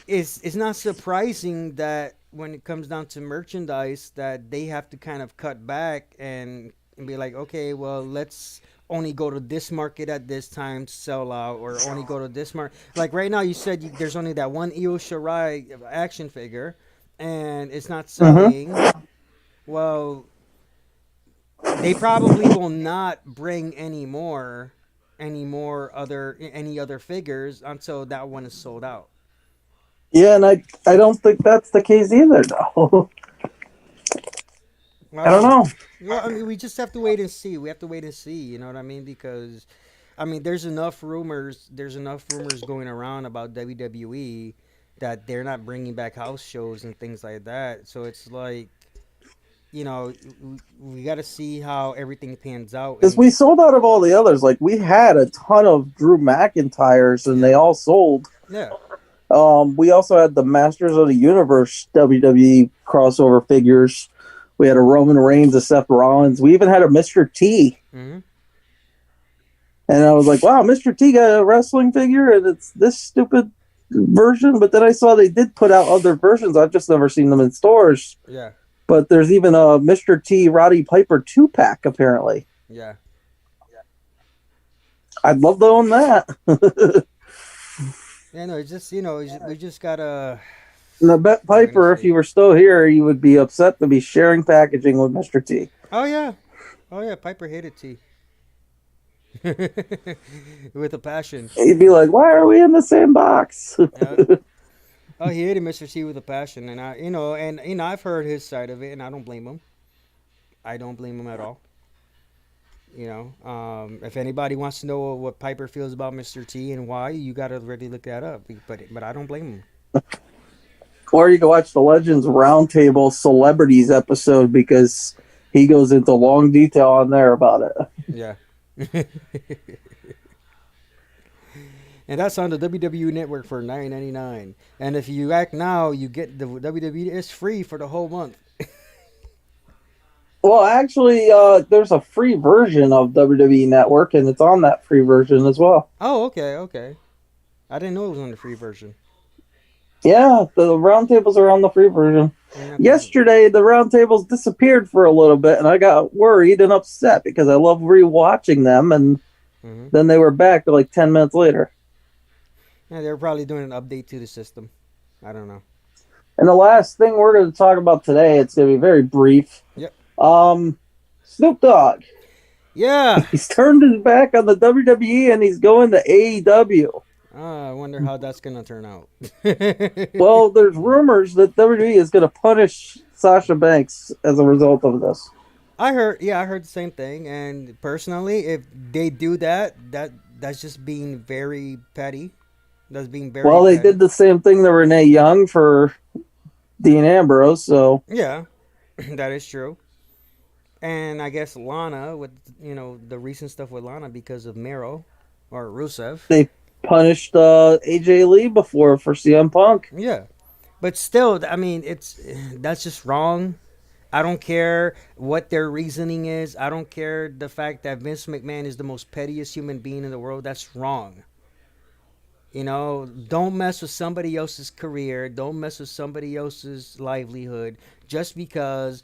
it's not surprising that when it comes down to merchandise that they have to kind of cut back and be like, okay, well, let's only go to this market at this time to sell out, or only go to this market. Like right now, you said there's only that one Io Shirai action figure, and it's not Mm-hmm. selling. Well, they probably will not bring any other figures until that one is sold out. Yeah, and I don't think that's the case either, though. I don't Well, know. I mean, we just have to wait and see. We have to wait and see. You know what I mean? Because, I mean, there's enough rumors. There's enough rumors going around about WWE that they're not bringing back house shows and things like that. So it's like, we got to see how everything pans out. Because And we sold out of all the others. Like, we had a ton of Drew McIntyres, and yeah, they all sold. yeah, We also had the Masters of the Universe WWE crossover figures. We had a Roman Reigns, a Seth Rollins. We even had a Mr. T. hmm, And I was like, wow, Mr. T got a wrestling figure, and it's this stupid version. But then I saw they did put out other versions. I've just never seen them in stores. yeah, But there's even a Mr. T Roddy Piper 2-pack, apparently. yeah. I'd love to own that. Yeah, no, it's just we just gotta And I bet wait and Piper, if see. he were still here, he would be upset to be sharing packaging with Mr. T. Oh yeah, oh yeah. Piper hated tea with a passion. He'd be like, why are we in the same box? Yeah. Oh, he hated Mr. T with a passion, and I've heard his side of it, and I don't blame him. I don't blame him at all. If anybody wants to know what Piper feels about Mr. T and why, you gotta really look that up. But I don't blame him. Or you can watch the Legends Roundtable Celebrities episode because he goes into long detail on there about it. Yeah. And that's on the WWE Network for $9.99. And if you act now, you get the WWE. It's free for the whole month. Well, actually, there's a free version of WWE Network, and it's on that free version as well. Oh, okay, okay. I didn't know it was on the free version. Yeah, the roundtables are on the free version. I'm gonna have to- Yesterday, the roundtables disappeared for a little bit, and I got worried and upset because I love rewatching them, and Mhm. then they were back like 10 minutes later. Yeah, they're probably doing an update to the system. I don't know. And the last thing we're going to talk about today, it's going to be very brief. Yep. Snoop Dogg. Yeah. He's turned his back on the WWE and he's going to AEW. I wonder how that's gonna turn out. Well, there's rumors that WWE is going to punish Sasha Banks as a result of this. I heard the same thing. And personally, if they do that's just being very petty. That's being very Well, they petty. did the same thing to Renee Young for Dean Ambrose, so Yeah, that is true. And I guess Lana with the recent stuff with Lana because of Miro or Rusev. they punished AJ Lee before for CM Punk. Yeah, but still, I mean, that's just wrong. I don't care what their reasoning is. I don't care the fact that Vince McMahon is the most pettiest human being in the world. That's wrong. Don't mess with somebody else's career. Don't mess with somebody else's livelihood just because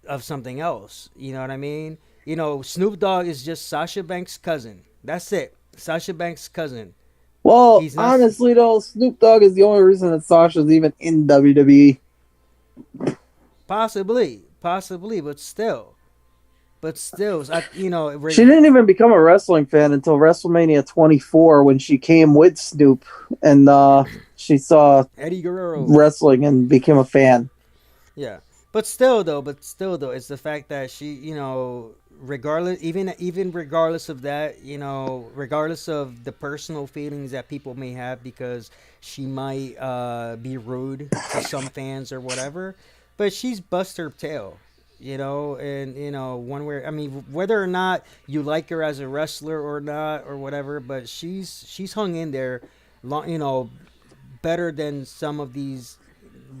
of something else. You know what I mean? Snoop Dogg is just Sasha Banks' cousin. That's it. Sasha Banks' cousin. Well, He's not honestly, though, Snoop Dogg is the only reason that Sasha's even in WWE. possibly, but still, She didn't even become a wrestling fan until WrestleMania 24 when she came with Snoop and she saw Eddie Guerrero. wrestling and became a fan. Yeah, but still though, it's the fact that she, regardless, even regardless of that, regardless of the personal feelings that people may have because she might be rude to some fans or whatever, but she's bust her tail. And one way, I mean, whether or not you like her as a wrestler or not or whatever, but she's hung in there, long, better than some of these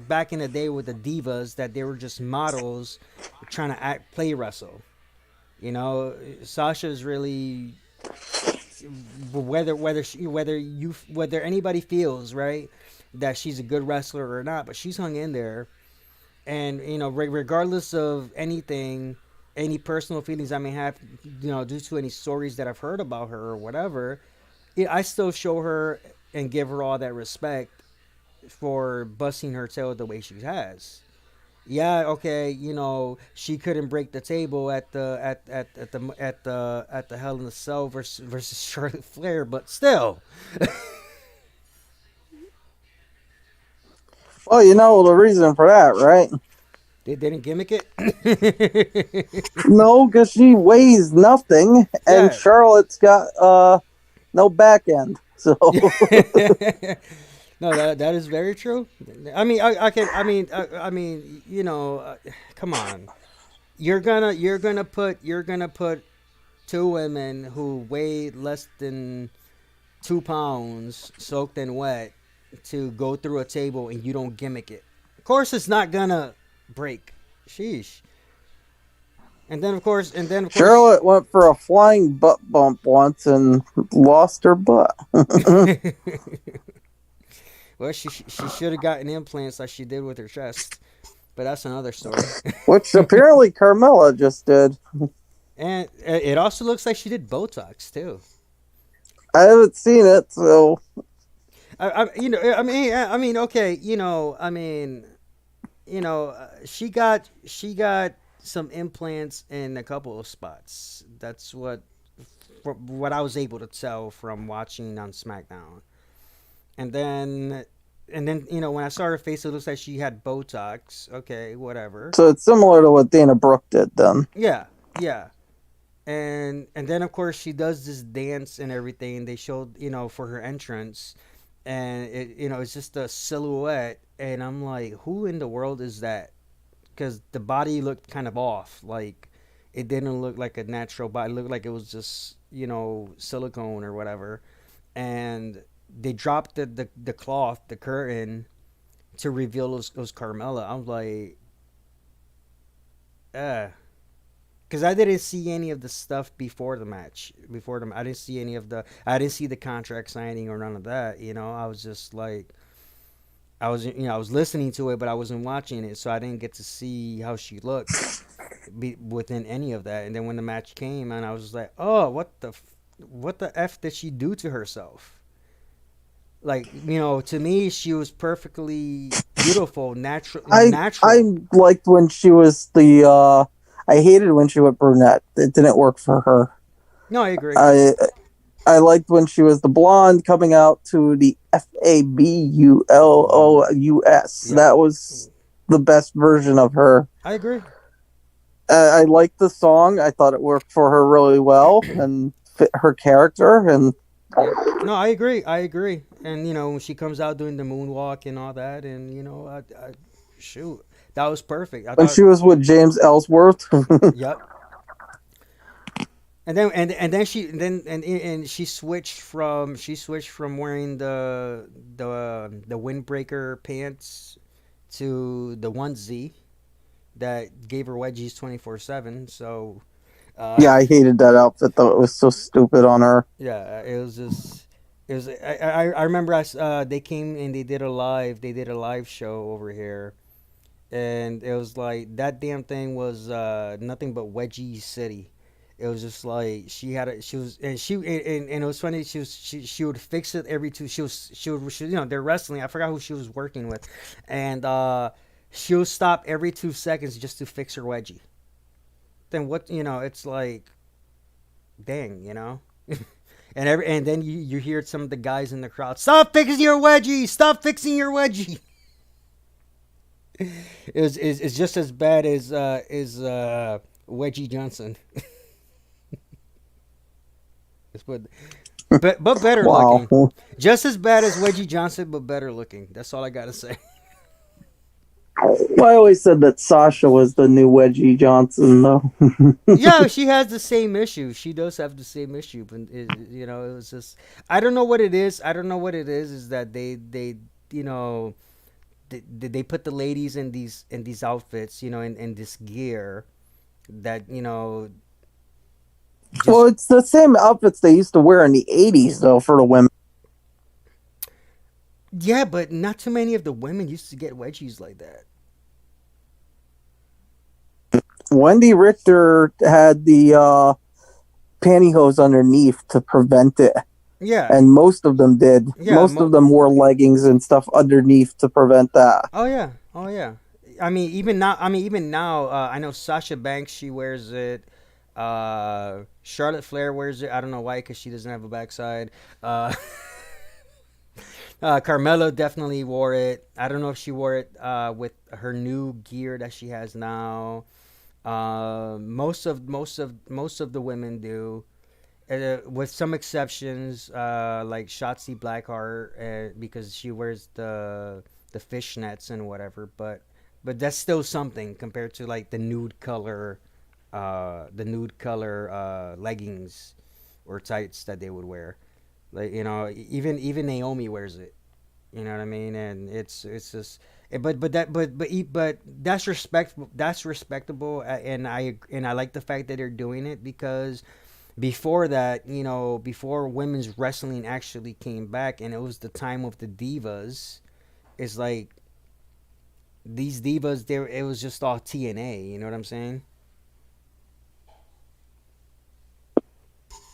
back in the day with the divas that they were just models trying to play wrestle. You know, Sasha's really whether anybody feels right that she's a good wrestler or not, but she's hung in there, and regardless of anything, any personal feelings I may have, due to any stories that I've heard about her or whatever, I still show her and give her all that respect for busting her tail the way she has. Yeah, okay, she couldn't break the table at the Hell in a Cell versus Charlotte Flair, but still, Well, the reason for that, right? they didn't gimmick it. No, because she weighs nothing, and Yeah. Charlotte's got no back end. So No, that is very true. I mean, I can. I mean, come on. You're gonna put two women who weigh less than 2 pounds, soaked and wet, to go through a table, and you don't gimmick it. Of course, it's not gonna break. Sheesh. And then of course. Charlotte went for a flying butt bump once and lost her butt. Well, she should have gotten implants like she did with her chest, but that's another story. Which apparently Carmella just did. And it also looks like she did Botox too. I haven't seen it, so Okay, she got some implants in a couple of spots. That's what I was able to tell from watching on SmackDown. And then when I saw her face, it looks like she had Botox. Okay, whatever. it's similar to what Dana Brooke did then. Yeah, yeah. And then of course she does this dance and everything. They showed for her entrance, and it's just a silhouette, and I'm like, who in the world is that? Because the body looked kind of off. Like it didn't look like a natural body. It looked like it was just silicone or whatever. And they dropped the cloth, the curtain, to reveal those Carmella. I was like, because I didn't see any of the stuff before the match. I didn't see any of the. I didn't see the contract signing or none of that. I was just like, I was listening to it, but I wasn't watching it, so I didn't get to see how she looked within any of that. And then when the match came, and I was like, oh, what the f did she do to herself? Like, to me, she was perfectly beautiful, natural. I liked when she was I hated when she went brunette. It didn't work for her. No, I agree. I liked when she was the blonde coming out to the Fabulous. Yep. That was the best version of her. I agree. I liked the song. I thought it worked for her really well and fit her character. And Yeah. No, I agree. I agree. And when she comes out doing the moonwalk and all that, and shoot, that was perfect. I when thought, she was with James Ellsworth, yep. And then she switched from wearing the windbreaker pants to the onesie that gave her wedgies 24/7. So yeah, I hated that outfit though. It was so stupid on her. yeah, it was just. It was. I remember they came and they did a live show over here, and it was like that damn thing was nothing but wedgie city. It was just like she was and it was funny. She would fix it every two. They're wrestling. I forgot who she was working with, and she would stop every 2 seconds just to fix her wedgie. Then what? It's like, dang. And then you hear some of the guys in the crowd, stop fixing your wedgie, stop fixing your wedgie. It's just as bad as Wedgie Johnson. but better Wow. looking. Just as bad as Wedgie Johnson, but better looking. That's all I gotta say. Well, I always said that Sasha was the new Wedgie Johnson, though. Yeah, she has the same issue. She does have the same issue, but it was just I don't know what it is. I don't know what it is. Is that they they put the ladies in these outfits, in this gear that Well, just it's the same outfits they used to wear in the 80s, though, for the women. yeah, but not too many of the women used to get wedgies like that. Wendy Richter had the pantyhose underneath to prevent it, Yeah, and most of them did. yeah. Most of them wore leggings and stuff underneath to prevent that. Oh yeah, oh yeah. Even now, I know Sasha Banks. She wears it. Charlotte Flair wears it. I don't know why, because she doesn't have a backside. Uh, Carmella definitely wore it. I don't know if she wore it with her new gear that she has now. Most of the women do, with some exceptions, like Shotzi Blackheart, because she wears the fishnets and whatever. But that's still something compared to like the nude color leggings or tights that they would wear. Like even Naomi wears it. You know what I mean? And it's just, but that's respectable, and I like the fact that they're doing it, because before that, before women's wrestling actually came back, and it was the time of the divas. It's like these divas, there it was just all TNA. You know what I'm saying?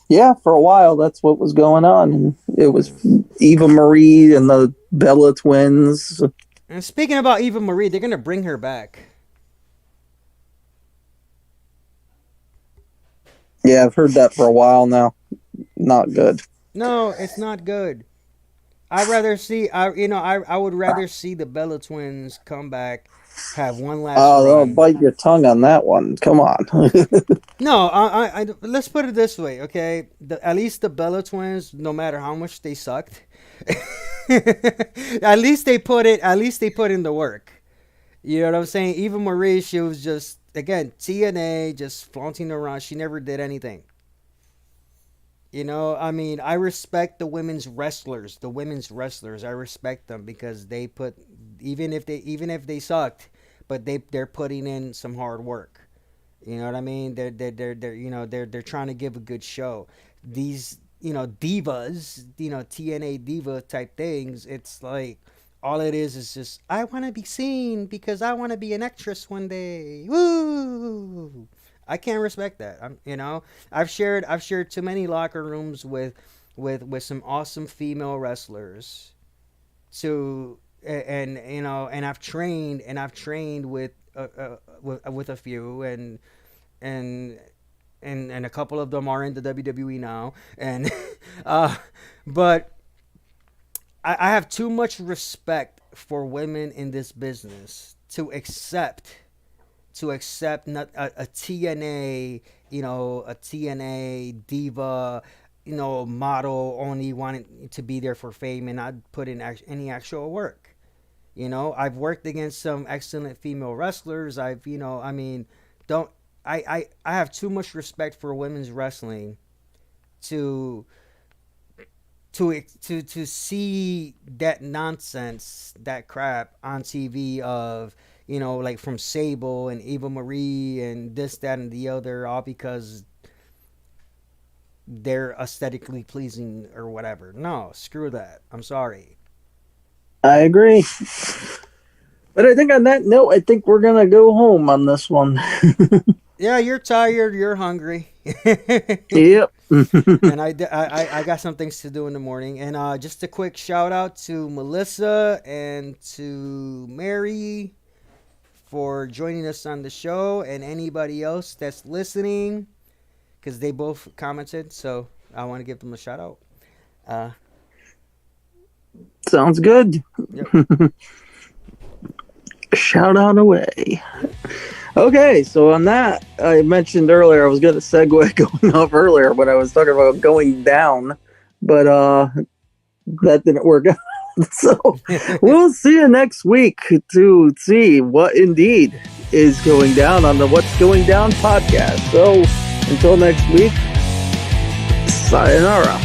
Yeah, for a while, that's what was going on. And it was Eva Marie and the Bella twins. And speaking about Eva Marie, they're gonna bring her back. Yeah, I've heard that for a while now. Not good. No, it's not good. I'd rather see. I would rather see the Bella twins come back, have one last Oh, they'll run. bite your tongue on that one. Come on. No, let's put it this way, okay? At least the Bella twins, no matter how much they sucked, at least they put it. At least they put in the work. You know what I'm saying? Eva Marie, she was just, again, TNA, just flaunting around. She never did anything. I respect the women's wrestlers. The women's wrestlers, I respect them, because they put, even if they sucked, but they're putting in some hard work. You know what I mean? They're trying to give a good show. These divas, TNA diva type things. It's like all it is just, I want to be seen because I want to be an actress one day. Woo! I can't respect that. I've shared too many locker rooms with some awesome female wrestlers. To and I've trained with a few, and and a couple of them are in the WWE now, and uh, but I have too much respect for women in this business to accept not a TNA, a TNA diva, model, only wanting to be there for fame and not put in any actual work. I've worked against some excellent female wrestlers. Don't I have too much respect for women's wrestling to to see that nonsense, that crap on TV of, like from Sable and Eva Marie and this, that, and the other, all because they're aesthetically pleasing or whatever. No, screw that. I'm sorry. I agree. But I think on that note, I think we're going to go home on this one. Yeah, you're tired. You're hungry. Yep. And I got some things to do in the morning. And just a quick shout out to Melissa and to Mary for joining us on the show, and anybody else that's listening, because they both commented. So I want to give them a shout out. Sounds good. Yep. Shout out away. Okay, so on that, I mentioned earlier, I was going to segue going up earlier when I was talking about going down, but that didn't work out. So we'll see you next week to see what indeed is going down on the What's Going Down podcast. So until next week, sayonara.